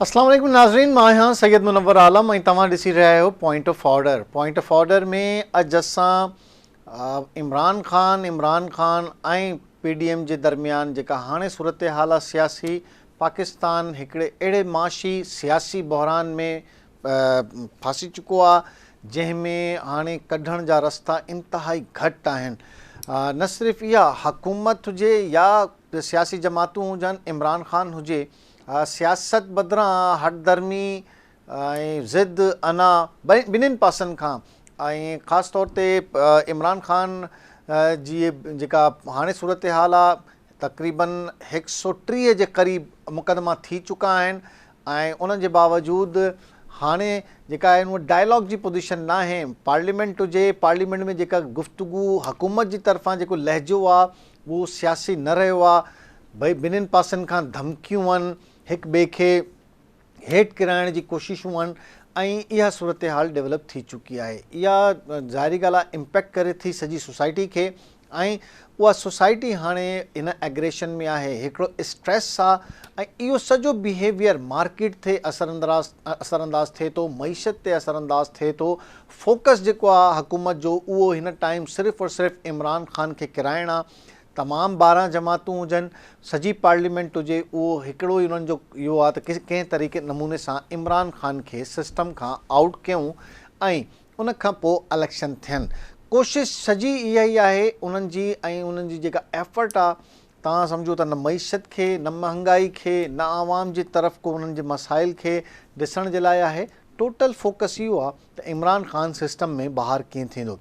अस्सलाम वालेकुम नाज़रीन, मां आहियां सैयद मुनव्वर आलम ऐं तव्हां ॾिसी रहिया आहियो point of order. Point of order में अॼु असां इमरान ख़ान ऐं PDM जे दरमियान जेका हाणे सूरत हाल आहे सियासी, पाकिस्तान हिकिड़े अहिड़े माशी सियासी बहरान में फासी चुको आहे जंहिंमें हाणे कढण जा रस्ता इंतिहाई घटि आहिनि। न सिर्फ़ु इहा हुकूमत हुजे या सियासी जमातूं हुजनि, इमरान ख़ान हुजे, सियासत बदिरां हटधर्मी ऐं ज़िद अना ॿिन्हिनि पासनि खां ऐं ख़ासि तौर ते इमरान ख़ान जी जेका हाणे सूरत हाल आहे, तक़रीबन 130 जे क़रीब मुक़दमा थी चुका आहिनि ऐं उन जे बावजूदु हाणे जेका आहिनि उहा डायलॉग जी पोज़ीशन न आहे। पार्लियामेंट हुजे, पार्लियामेंट में जेका गुफ़्तगू हुकूमत जी तरफ़ां जेको लहजो आहे उहो सियासी न रहियो आहे। भई ॿिन्हिनि पासनि खां धमकियूं आहिनि, हिक ॿिए खे हेठि किराइण जी कोशिशूं आहिनि ऐं इहा सूरत हाल डेवलप थी चुकी आहे। इहा ज़ाहिरी ॻाल्हि आहे, इम्पैक्ट करे थी सॼी सोसाइटी खे ऐं उहा सोसाइटी हाणे इन एग्रेशन में आहे, हिकिड़ो स्ट्रेस आहे ऐं इहो सॼो बिहेवियर मार्केट ते असरअंदाज़ थिए थो, मईशत ते असरअंदाज़ थिए थो। फोकस जेको आहे हुकूमत जो उहो हिन टाइम सिर्फ़ु और सिर्फ़ु इमरान ख़ान खे किराइणु आहे। तमामु 12 जमातूं हुजनि, सॼी पार्लियामेंट हुजे, उहो हिकिड़ो ई उन्हनि जो इहो आहे त कंहिं तरीक़े नमूने सां इमरान ख़ान खे सिस्टम खां आउट कयूं ऐं उन खां पोइ इलेक्शन थियनि। कोशिशि सॼी इहा ई आहे उन्हनि जी ऐं उन्हनि जी जेका एफर्ट आहे, तव्हां सम्झो त न मईशत खे, न महांगाई खे, न आवाम जी तरफ़ को उन्हनि जे मसाइल खे ॾिसण जे लाइ आहे। टोटल फोकस इहो आहे त इमरान ख़ान सिस्टम में ॿाहिरि कीअं थींदो।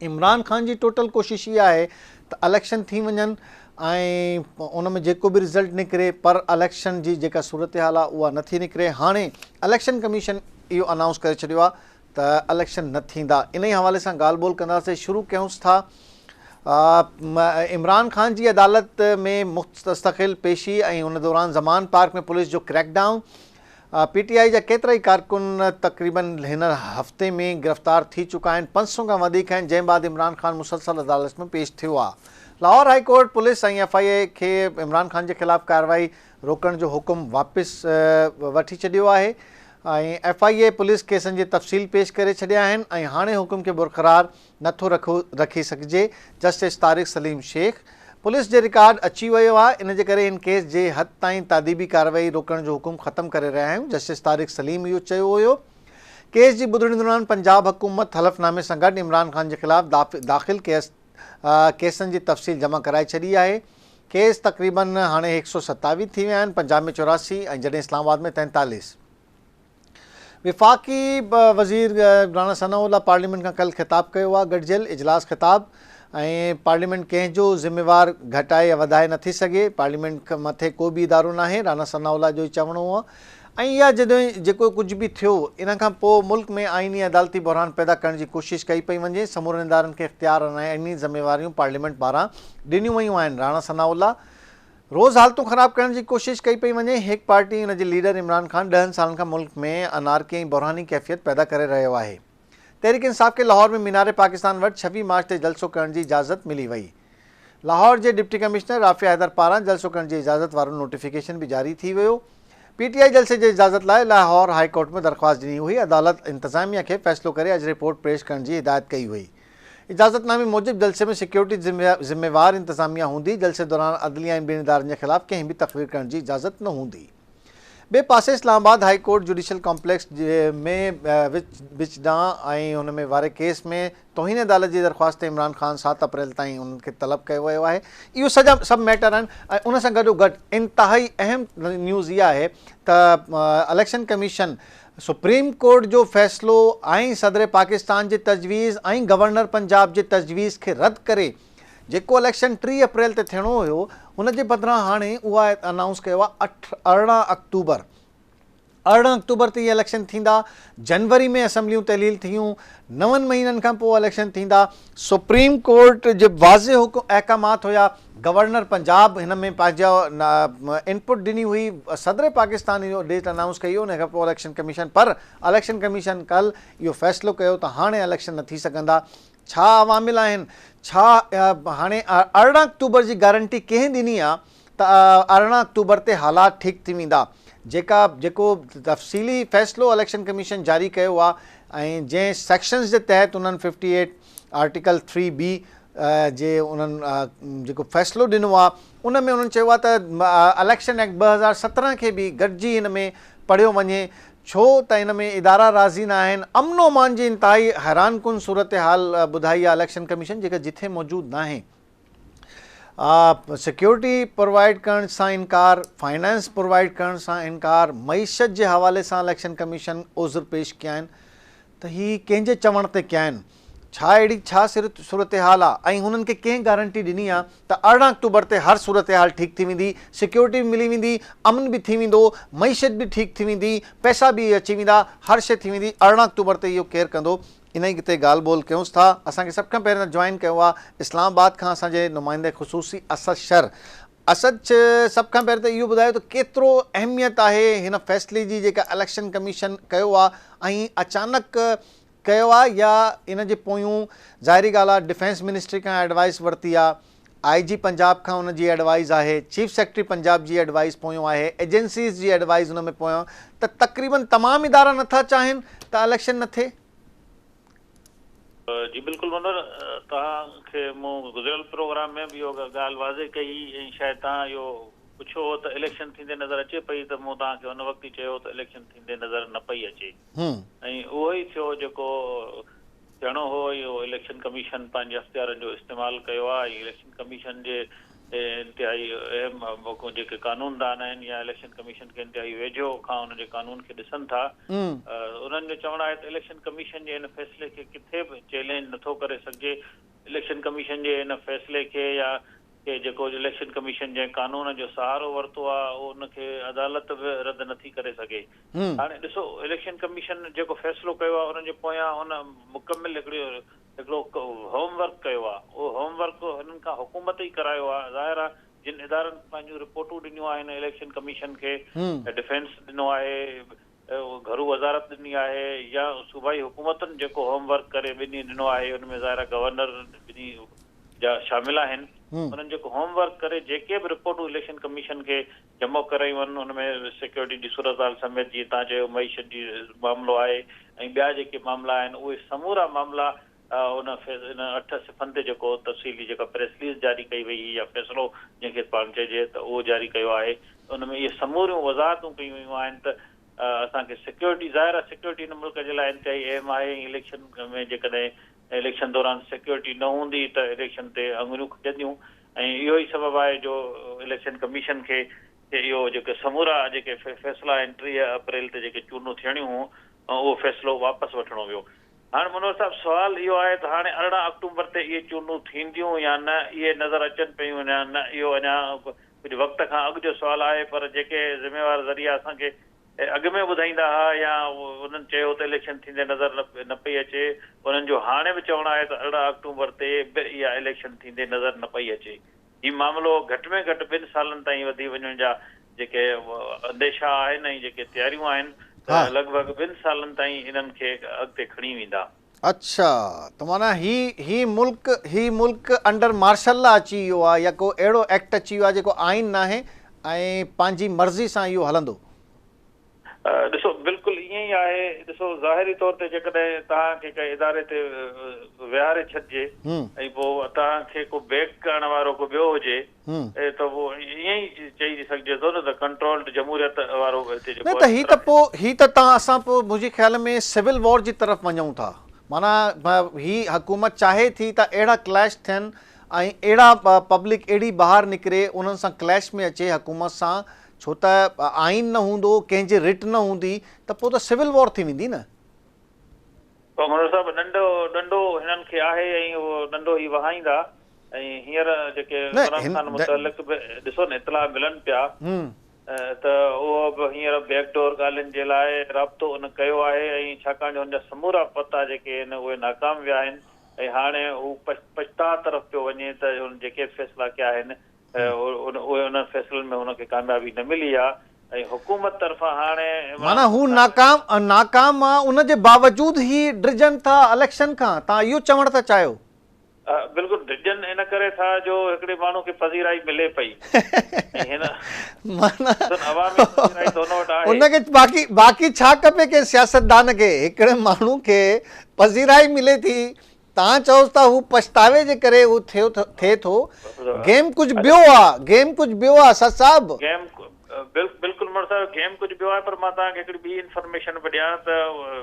इमरान ख़ान जी टोटल कोशिशि इहा आहे त इलेक्शन थी वञनि ऐं उन में जेको बि रिज़ल्ट निकिरे, पर इलेक्शन जी जेका सूरत हाल आहे उहा नथी निकिरे। हाणे इलेक्शन कमीशन इहो अनाउंस करे छॾियो आहे त इलेक्शन न थींदा। इन ई हवाले सां ॻाल्हि ॿोल कंदासीं। शुरू कयूंसि था इमरान ख़ान जी अदालत में मुस्तक़िल पेशी ऐं उन दौरान ज़मान पार्क में पुलिस जो क्रैकडाउन। PTI जा केतिरा ई कारकुन तक़रीबन हिन हफ़्ते में गिरफ़्तार थी चुका आहिनि, 500 खां वधीक आहिनि, जंहिं बाद इमरान ख़ान मुसलसल अदालत में पेश थियो आहे। लाहौर हाई कोर्ट पुलिस ऐं FIA खे इमरान ख़ान जे ख़िलाफ़ु कार्रवाई रोकण जो हुकुम वापसि वठी छॾियो आहे ऐं FIA पुलिस केसनि जी तफ़सील पेश करे छॾिया आहिनि ऐं हाणे हुकुम खे बरक़रार नथो रखी सघिजे। जस्टिस तारिक सलीम शेख, पुलिस जे रिकॉर्ड अची वियो आहे, इन जे करे इन केस जे हद ताईं तादीबी कार्रवाई रोकण जो हुकुम ख़तमु करे रहिया आहियूं। जस्टिस तारिक सलीम इहो चयो हुयो। केस जी ॿुधणी दौरान पंजाब हुकूमत हलफ़नामे सां गॾु इमरान ख़ान जे ख़िलाफ़ु दाख़िल केसनि जी तफ़सील जमा कराए छॾी आहे। केस तक़रीबन हाणे 127 थी विया आहिनि, पंजाब में 84 ऐं जॾहिं इस्लामाबाद में 43। विफ़ाक़ी वज़ीर राणा सनाउल्लाह पार्लियामेंट खां कल्ह ख़िताबु कयो आहे, गॾिजियल इजलास ख़िताबु, ऐं पार्लियामेंट कंहिंजो ज़िम्मेवार घटाए या वधाए नथी सघे। पार्लियामेंट खां मथे को बि इदारो न आहे, राणा सनाउल्लाह जो ई चवणो आहे। ऐं इहा जॾहिं जेको कुझु बि थियो, इन खां पोइ मुल्क में आइनी अदालती बहरान पैदा करण जी कोशिशि कई पई वञे। समूरनि इदारनि खे इख़्तियार ऐं आइनी ज़िम्मेवारियूं पार्लियामेंट पारां ॾिनियूं वयूं आहिनि। राणा सनाउल्लाह रोज़ हालतूं ख़राबु करण जी कोशिशि कई पई वञे। हिकु पार्टी हुन जे लीडर इमरान ख़ान 10 सालनि खां मुल्क में अनारकी ऐं बहरानी कैफ़ियत पैदा करे रहियो आहे। तहरीक इंसाफ़ खे लाहौर में मीनार पाकिस्तान वटि 26 मार्च ते जलसो करण जी इजाज़त मिली वई। लाहौर जे डिप्टी कमिश्नर राफ़िया हैदर पारां जलसो करण जी इजाज़त वारो नोटिफिकेशन बि जारी थी वियो। PTI जलसे जी इजाज़त लाइ लाहौर हाई कोर्ट में दरख़्वास्त ॾिनी हुई। अदालत इंतज़ामिया खे फ़ैसिलो करे अॼु रिपोर्ट पेश करण जी हिदायत कई हुई। इजाज़तनामे मूजिबि जलसे में सिक्योरिटी ज़िम्मेवार इंतज़ामिया हूंदी। जलसे दौरान अदलिया ऐं ॿिनि इदारनि जे ख़िलाफ़ु कंहिं बि तक़रीर करण जी इजाज़त न हूंदी। ॿिए पासे Islamabad high court judicial complex में विच ॾांहुं ऐं हुन में वारे केस में तौहीन अदालत जी दरख़्वास्त ते इमरान ख़ान 7 अप्रैल ताईं उन्हनि खे तलब कयो वियो आहे। इहो सभु मैटर आहिनि ऐं उन सां गॾोगॾु इंतिहाई अहम न्यूज़ इहा आहे त इलेक्शन कमीशन सुप्रीम कोर्ट जो फ़ैसिलो ऐं सदर पाकिस्तान जे तजवीज़ ऐं गवर्नर पंजाब जे तजवीज़ खे रद्द करे जेको इलेक्शन 3 अप्रैल ते थियणो हुयो, हुन जे बदिरां हाणे उहा अनाउंस कयो आहे 18 अक्टूबर ते इहे इलेक्शन थींदा। जनवरी में असम्बलियूं तहलील थियूं, 9 महीननि खां पोइ इलेक्शन थींदा। सुप्रीम कोर्ट जे वाज़े अहकामात हुया। गवर्नर पंजाब हिन में पंहिंजा इनपुट ॾिनी हुई। सदर पाकिस्तान इहो डेट अनाउंस कई हुई, उन खां पोइ इलेक्शन कमीशन, पर इलेक्शन कमीशन कल्ह इहो फ़ैसिलो कयो त हाणे इलेक्शन न थी सघंदा। छा अवामिल आहिनि, छा हाणे 18 अक्टूबर जी गारंटी कंहिं ॾिनी आहे त 18 अक्टूबर ते हालात ठीकु थी वेंदा? जेको तफ़सीली फ़ैसिलो इलेक्शन कमीशन जारी कयो आहे ऐं जंहिं सेक्शन्स जे तहत उन्हनि 58 आर्टिकल 3B जे उन्हनि जेको फ़ैसिलो ॾिनो आहे उन में उन्हनि चयो आहे त इलेक्शन एक्ट 2017 खे बि गॾिजी हिन में पढ़ियो वञे, छो त इन में इदारा राज़ी न आहिनि। अमन ओ अमान जी इंतिहाई हैरान कुन सूरत हाल ॿुधाई आहे इलेक्शन कमीशन, जेका जिथे मौजूदु न आहे। सिक्योरिटी प्रोवाइड करण सां इनकार, फाइनेंस प्रोवाइड करण सां इनकार, मईशत जे हवाले सां इलेक्शन कमीशन उज़र पेश कया आहिनि। त ही कंहिंजे चवण ते कया आहिनि? छा अहिड़ी छा सूरत हाल आहे? ऐं हुननि खे कंहिं गारंटी ॾिनी आहे त 18 अक्टूबर ते हर सूरत हाल ठीकु थी वेंदी, सिक्योरिटी बि मिली वेंदी, अमन बि थी वेंदो, मईशत बि ठीकु थी वेंदी, पैसा बि अची वेंदा, हर शइ थी वेंदी। 18 अक्टूबर ते इहो केरु कंदो? इन ई ते ॻाल्हि ॿोल कयूंसि था। असांखे सभ खां पहिरियों जॉइन कयो आहे इस्लामाबाद खां असांजे नुमाइंदे ख़ुसूसी असद शर। असद सभ खां पहिरियों त इहो ॿुधायो त केतिरो अहमियत आहे हिन फ़ैसिले जी जेका इलेक्शन कमीशन कयो आहे ऐं अचानक कयो आहे, या इन जे पोयूं ज़ाहिरी ॻाल्हि आहे डिफेंस मिनिस्ट्री खां एडवाइस वरिती आहे, IG पंजाब खां उन जी एडवाइस आहे, चीफ सेक्रेटरी पंजाब जी एडवाइस पोयों आहे, एजेंसीज़ जी एडवाइस उन में पोयों, त तक़रीबन तमामु इदारा नथा चाहिनि त इलेक्शन न थिए। जी बिल्कुलु मनोहर, तव्हांखे मूं गुज़िरियल प्रोग्राम में बि इहो ॻाल्हि वाज़े कई ऐं शायदि तव्हां इहो पुछो हो त इलेक्शन थींदे नज़र अचे पई, त मूं तव्हांखे हुन वक़्तु ई चयो त इलेक्शन थींदे नज़र न पई अचे ऐं उहो ई थियो जेको थियणो हो। इहो इलेक्शन कमीशन पंहिंजे अख़्तियारनि जो इस्तेमालु कयो आहे। इलेक्शन कमीशन जे इंतिहाई अहम जेके कानूनदान आहिनि या इलेक्शन कमीशन खे इंतिहाई वेझो खां हुनजे कानून खे ॾिसनि था, उन्हनि जो चवणु आहे त इलेक्शन कमीशन जे हिन फ़ैसिले खे किथे बि चैलेंज नथो करे सघिजे। इलेक्शन कमीशन जे हिन फ़ैसिले खे या के जेको इलेक्शन कमीशन जे कानून जो सहारो वरितो आहे उनखे अदालत बि रद्द नथी करे सघे। हाणे ॾिसो, इलेक्शन कमीशन जेको फ़ैसिलो कयो आहे उनजे पोयां हुन मुकमिल हिकिड़ो होमवर्क कयो आहे। उहो होमवर्क हिननि खां हुकूमत ई करायो आहे। ज़ाहिर आहे जिन इदारनि पंहिंजूं रिपोर्टूं ॾिनियूं आहिनि इलेक्शन कमीशन खे, डिफेंस ॾिनो आहे, घरू वज़ारत ॾिनी आहे, या सूबाई हुकूमतुनि जेको होमवर्क करे ॿिन्ही ॾिनो आहे, उनमें ज़ाहिर गवर्नर ॿिन्ही जा शामिल आहिनि। उन्हनि जेको होमवर्क करे जेके बि रिपोर्टूं इलेक्शन कमीशन खे जमो करायूं आहिनि उनमें सिक्योरिटी जी सूरत हाल समेत जीअं तव्हां चयो मईशत जी मामिलो आहे ऐं ॿिया जेके मामला आहिनि उहे समूरा मामला उन 8 सिफ़नि ते जेको तफ़सीली जेका प्रेस रिलीज़ जारी कई वई या फ़ैसिलो जंहिंखे पाण चइजे त उहो जारी कयो आहे, उनमें इहे समूरियूं वज़ाहतूं कयूं वियूं आहिनि त असांखे सिक्योरिटी, ज़ाहिर आहे सिक्योरिटी हिन मुल्क जे लाइ इंतिहाई अहम आहे। इलेक्शन में जेकॾहिं इलेक्शन दौरान सिक्योरिटी न हूंदी त इलेक्शन ते आङुरियूं खिचंदियूं ऐं इहो ई सबबु आहे जो इलेक्शन कमीशन खे इहो जेके समूरा जेके फ़ैसिला आहिनि 30 अप्रैल ते जेके चूंडूं थियणियूं हुयूं उहो फ़ैसिलो वापसि वठिणो वियो। हाणे मनोहर साहिबु सुवालु इहो आहे त हाणे 18 अक्टूबर ते इहे चूंडूं थींदियूं या न, इहे नज़र अचनि पियूं या न, इहो अञा कुझु वक़्त खां अॻु जो सुवालु आहे। पर जेके ज़िम्मेवार ज़रिया असांखे अॻु में ॿुधाईंदा हुआ या उन्हनि चयो त इलेक्शन थींदे नज़र न पई अचे, उन्हनि जो हाणे बि चवणु आहे त 18 अक्टूबर ते बि इहा इलेक्शन थींदे नज़र न पई अचे। हीउ मामिलो घटि में घटि 2 सालनि ताईं वधी वञण जा जेके अंदेशा आहिनि ऐं जेके तयारियूं आहिनि त लॻभॻि 2 सालनि ताईं इन्हनि खे अॻिते खणी वेंदा। अच्छा, त माना ही मुल्क अंडर मार्शल लॉ अची वियो आहे या को अहिड़ो एक्ट अची वियो आहे जेको आइन न आहे ऐं पंहिंजी मर्ज़ी सां इहो हलंदो? ॾिसो बिल्कुलु ईअं ई आहे। ॾिसो ज़ाहिरी तौर ते जेकॾहिं तव्हांखे कंहिं इदारे ते विहारे छॾिजे ऐं पोइ तव्हांखे को बैक करण वारो को ॿियो हुजे त पोइ ईअं ई चई सघिजे थो न त कंट्रोल्ड जमहूरियत वारो हिते जेको त ही त तव्हां असां पोइ मुंहिंजे ख़्याल में सिविल वॉर जी तरफ़ वञूं था। माना ही हुकूमत चाहे थी त अहिड़ा क्लैश थियनि ऐं अहिड़ा पब्लिक अहिड़ी ॿाहिरि निकिरे उन्हनि सां क्लैश में अचे हुकूमत सां, छो त आइन न हूंदो, कंहिंजी रिट न हूंदी, त पोइ त सिविल वॉर थी वेंदी न। मनोहर साहिबु ॾंडो हिननि खे आहे ऐं उहो ॾंडो ई वहाईंदा ऐं हींअर जेके इमरान खान मुतअल्लिक़ बि ॾिसो न इतला मिलनि पिया त उहो बि हींअर बैकडोर ॻाल्हियुनि जे लाइ राब्तो उन कयो आहे ऐं छाकाणि जो हुनजा समूरा पता जेके आहिनि उहे नाकाम विया आहिनि ऐं हाणे हू पछता तरफ़ पियो वञे त जेके फ़ैसिला कया आहिनि उहे उन फ़ैसिलनि में हुनखे कामयाबी न मिली आहे ऐं हुकूमत तरफ़ां हाणे माना हू नाकाम आहे, उनजे बावजूदु ही ड्रिजनि था इलेक्शन खां, तव्हां इहो चवणु था चाहियो? बिल्कुलु डिजन इन करे था जो हिकिड़े माण्हू खे पज़ीराई मिले पई ऐं हिन माना अवामी पज़ीराई त हुन वटि आहे। उनखे बाक़ी छा खपे के सियासतदान खे, हिकिड़े माण्हू खे पज़ीराई मिले थी, तव्हां चओसि था हू पछतावे जे करे हू थिए थो। गेम कुझु ॿियो आहे, गेम कुझु ॿियो आहे सच साहिब। गेम बिल्कुलु मर साहिब गेम कुझु ॿियो आहे, पर मां तव्हांखे हिकिड़ी ॿी इंफॉर्मेशन बि ॾियां त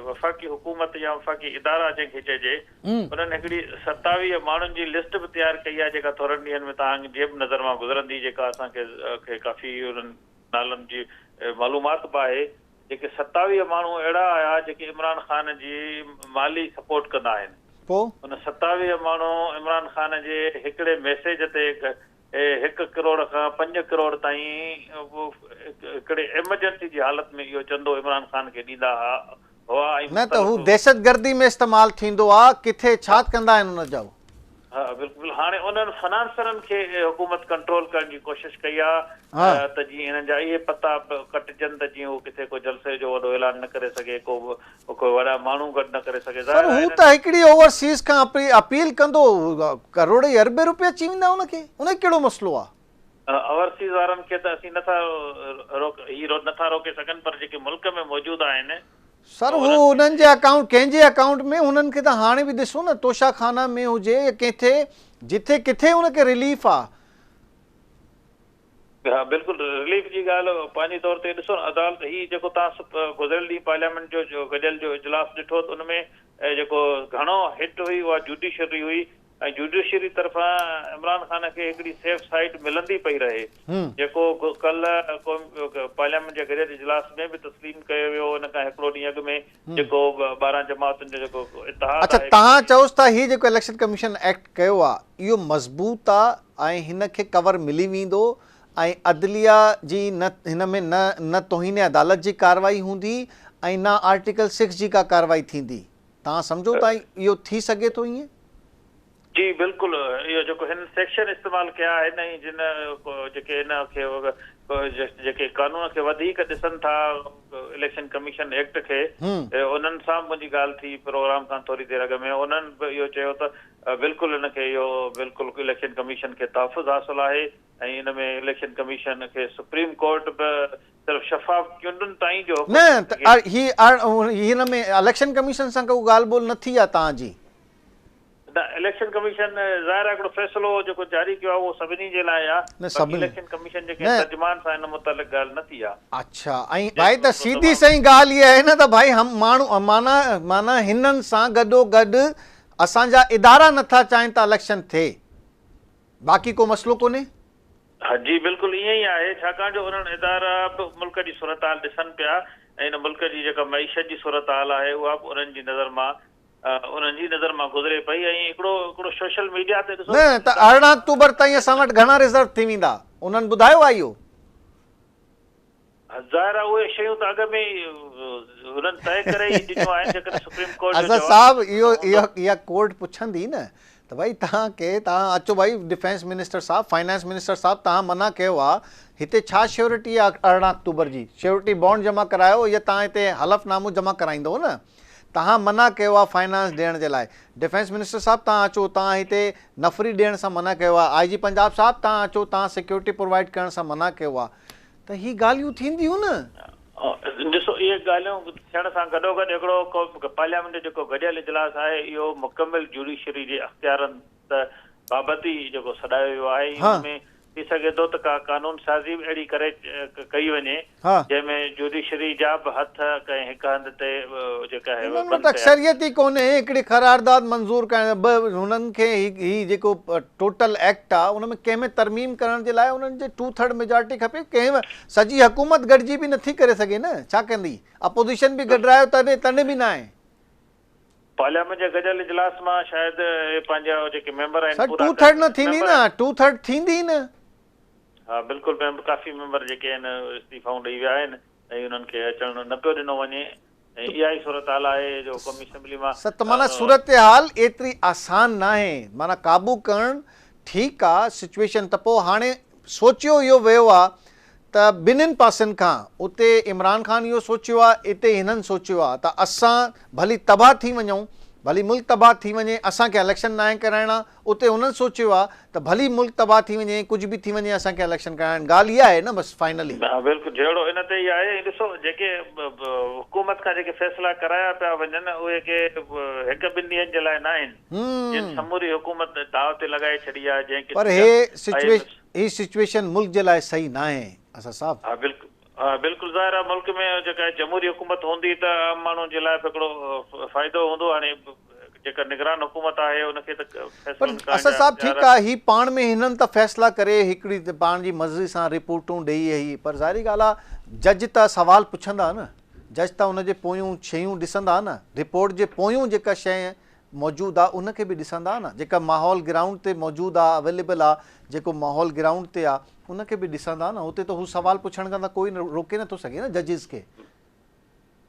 वफ़ाक़ी हुकूमत या वफ़ाक़ी इदारा जंहिंखे चइजे उन्हनि हिकिड़ी 27 माण्हुनि जी लिस्ट बि तयारु कई आहे, जेका थोरनि ॾींहंनि में तव्हांजे बि नज़र मां गुज़रंदी, जेका असांखे काफ़ी उन्हनि नालनि जी मालूमात बि आहे। जेके 27 माण्हू अहिड़ा आया जेके इमरान ख़ान जी माली सपोर्ट कंदा आहिनि। उन 27 माण्हू इमरान ख़ान जे हिकिड़े मैसेज ते 1 करोड़ खां 5 करोड़ ताईं हिकिड़े एमरजेंसी जी हालत में इहो चंदो इमरान ख़ान खे ॾींदा हुआ। न त हू दहशतगर्दी में इस्तेमालु थींदो आहे, किथे छा कंदा आहिनि हुन जो? हा बिल्कुलु। हाणे उन्हनि फाइनेंसरनि खे हुकूमत कंट्रोल करण जी कोशिशि कई आहे त जीअं हिननि जा इहे पता कटिजनि त जीअं हू किथे को जलसे जो वॾो ऐलान न करे सघे, को वॾा माण्हू गॾु न करे सघे। पर हू त हिकिड़ी ओवरसीज़ खां अपील कंदो, करोड़े अरबे रुपया अची वेंदा हुनखे, उन कहिड़ो मसइलो आहे? ओवरसीज़ वारनि खे त असीं नथा रोके सघनि, पर जेके मुल्क में मौजूदु आहिनि सर हू उन्हनि जे अकाउंट, कंहिंजे अकाउंट में, हुननि खे त हाणे बि ॾिसो न तोशाखाना में हुजे या किथे जिथे किथे हुनखे रिलीफ आहे। हा बिल्कुलु रिलीफ जी ॻाल्हि पंहिंजे तौर ते ॾिसो न, अदालत ही जेको तव्हां गुज़िरियल ॾींहुं पार्लियामेंट जो गॾियल जो इजलास ॾिठो त उनमें जेको घणो हिट हुई उहा जुडिशरी हुई, ऐं जुडिशरी तरफ़ां इमरान ख़ान खे हिकिड़ी सेफ साइड मिलंदी पई रहे, जेको कल्ह पार्लियामेंट जे गॾियल इजलास में बि तस्लीम कयो वियो। हिन खां हिकिड़ो ॾींहुं अॻु में जेको 12 जमातुनि जो जेको इतिहाद। अच्छा, तव्हां चओसि था हीउ जेको इलेक्शन कमीशन एक्ट कयो आहे इहो मज़बूत आहे ऐं हिन खे कवर मिली वेंदो ऐं अदलिया जी न हिन में न तौहीन अदालत जी कार्रवाई हूंदी ऐं न आर्टिकल 6 जी का कार्रवाई थींदी? तव्हां सम्झो था इहो थी सघे थो ईअं? जी बिल्कुलु। इहो जेको हिन सेक्शन इस्तेमालु कया आहिनि ऐं जिन जेके हिन खे जेके कानून खे वधीक ॾिसनि था इलेक्शन कमीशन एक्ट खे, उन्हनि सां मुंहिंजी ॻाल्हि थी प्रोग्राम खां थोरी देरि अॻु में, उन्हनि बि इहो चयो त बिल्कुलु हिनखे इहो बिल्कुलु इलेक्शन कमीशन खे तहफ़ुज़ हासिलु आहे ऐं हिन में इलेक्शन कमीशन खे सुप्रीम कोर्ट बि सिर्फ़ु शफ़ाफ़ चूंडुनि ताईं जो न त हिन में इलेक्शन कमीशन सां को ॻाल्हि ॿोल न थी आहे तव्हांजी? इलेक्शन कमीशन ज़ाहिर आहे हिकिड़ो फ़ैसिलो जेको जारी कयो आहे उहो सभिनी जे लाइ आहे। इलेक्शन कमीशन जेके तर्जुमान सां हिन मुतालिक़ ॻाल्हि न थी आहे। अच्छा, ऐं भाई त सीधी सही ॻाल्हि इहा आहे न त भाई हम माण्हू माना हिननि सां गॾोगॾु असांजा इदारा नथा चाहिनि त इलेक्शन थिए, बाक़ी को मसइलो कोन्हे? हा जी बिल्कुलु ईअं ई आहे, छाकाणि जो उन्हनि इदारा बि मुल्क जी सूरत हाल ॾिसनि पिया ऐं हिन मुल्क जी जेका मईशत जी सूरत हाल आहे उहा बि उन्हनि जी नज़र मां गुज़रे पई। ऐं हिकिड़ो सोशल मीडिया ते ॾिसो न त 18 अक्टूबर ताईं असां वटि घणा रिज़ल्ट थी वेंदा, उन्हनि ॿुधायो आहे इहो? ज़ाहिर आहे उहे शयूं त अॻ में हुननि तय करे ई ॾिनियूं आहिनि। जेकॾहिं सुप्रीम कोर्ट अच्छा साहब इहा कोर्ट पुछंदी न त भाई तव्हां अचो भाई डिफेंस मिनिस्टर साहब, फाइनेंस मिनिस्टर साहब, तव्हां मना कयो आहे हिते छा श्योरिटी आहे 18 अक्टूबर जी? श्योरिटी बॉन्ड जमा करायो या तव्हां हिते हलफ़नामो जमा कराईंदो न? तव्हां मना कयो आहे फाइनेंस ॾियण जे लाइ। डिफेंस मिनिस्टर साहब तव्हां अचो, तव्हां हिते नफ़री ॾियण सां मना कयो आहे। IG पंजाब साहब तव्हां अचो, तव्हां सिक्योरिटी प्रोवाइड करण सां मना कयो आहे, त ही ॻाल्हियूं थींदियूं न? ॾिसो इहे ॻाल्हियूं थियण सां गॾोगॾु हिकिड़ो पार्लियामेंट जो जेको गॾियल इजलास आहे इहो मुकमिल जुडिशरी जे अख़्तियारनि बाबति ई जेको सॾायो वियो आहे। हिन में थी सघे थो त का कानून साज़ी बि अहिड़ी करे कई वञे जंहिंमें जुडिशरी जा बि हथ कंहिं हिकु हंधि ते जेका आहे अक्सरियत ई कोन्हे हिकिड़ी क़रारदाद मंज़ूर करण। हुननि खे ही जेको टोटल एक्ट आहे उन में कंहिंमें तरमीम करण जे लाइ उन्हनि जे 2/3 मेजॉरिटी खपे। कंहिं सॼी हुकूमत गॾिजी बि नथी करे सघे न, छा कंदी? अपोज़िशन बि गॾरायो तॾहिं बि न आहे। पार्लियामेंट जे गॾियल इजलास मां शायदि पंहिंजा जेके मेंबर आहिनि 2/3 न थींदी न, 2/3 थींदी न। हा बिल्कुलु, काफ़ी मेंबर जेके आहिनि इस्तीफ़ाऊं ॾेई विया आहिनि ऐं उन्हनि खे अचण न पियो ॾिनो वञे ऐं इहा ई सूरत हाल आहे जो क़ौमी असेंबली मां। त माना सूरत हाल एतिरी आसान न आहे, माना क़ाबू करणु ठीकु आहे सिचुएशन। त पोइ हाणे सोचियो इहो वियो आहे त ॿिन्हिनि पासनि खां, उते इमरान ख़ान इहो सोचियो आहे, हिते हिननि सोचियो आहे त असां भली तबाह थी वञूं भली मुल्क तबाह थी वञे, असांखे इलेक्शन न आहे कराइणा, उते हुननि सोचियो आहे त भली मुल्क तबाह थी वञे, कुझु बि थी वञे, असांखे इलेक्शन कराइण। ॻाल्हि इहा आहे न बसि फाइनली। बिल्कुलु जहिड़ो इन ते ई आहे। ॾिसो जेके हुकूमत खां जेके फैसला कराया पिया वञनि उहे के हिकु ॿिनि ॾींहंनि जे लाइ न आहिनि, जिन समूरी हुकूमत दाव ते लॻाए छॾी आहे जंहिं पर हे सिचुएशन मुल्क जे लाइ सही न आहे असां साहब। हा बिल्कुलु, हा बिल्कुलु ज़ाहिर आहे मुल्क में जेका जमहूरी हुकूमत हूंदी त आम माण्हुनि जे लाइ हिकिड़ो फ़ाइदो हूंदो। हाणे जेका निगरान हुकूमत आहे उनखे त पर असां साहब ठीकु आहे, ही पाण में हिननि त फ़ैसिला करे हिकिड़ी पाण जी मर्ज़ी सां रिपोर्टूं ॾेई ही, पर ज़ाहिरी ॻाल्हि आहे जज त सवाल पुछंदा न, जज त उनजे पोयूं शयूं ॾिसंदा न, रिपोर्ट जे पोयूं जेका शइ मौजूदु आहे उनखे बि ॾिसंदा न, जेका माहौल ग्राउंड ते मौजूदु आहे, अवेलेबल आहे, जेको माहौल ग्राउंड ते आहे उनखे बि ॾिसंदा न। उते त हू सवाल पुछण खां त कोई रोके नथो सघे न जजिस खे।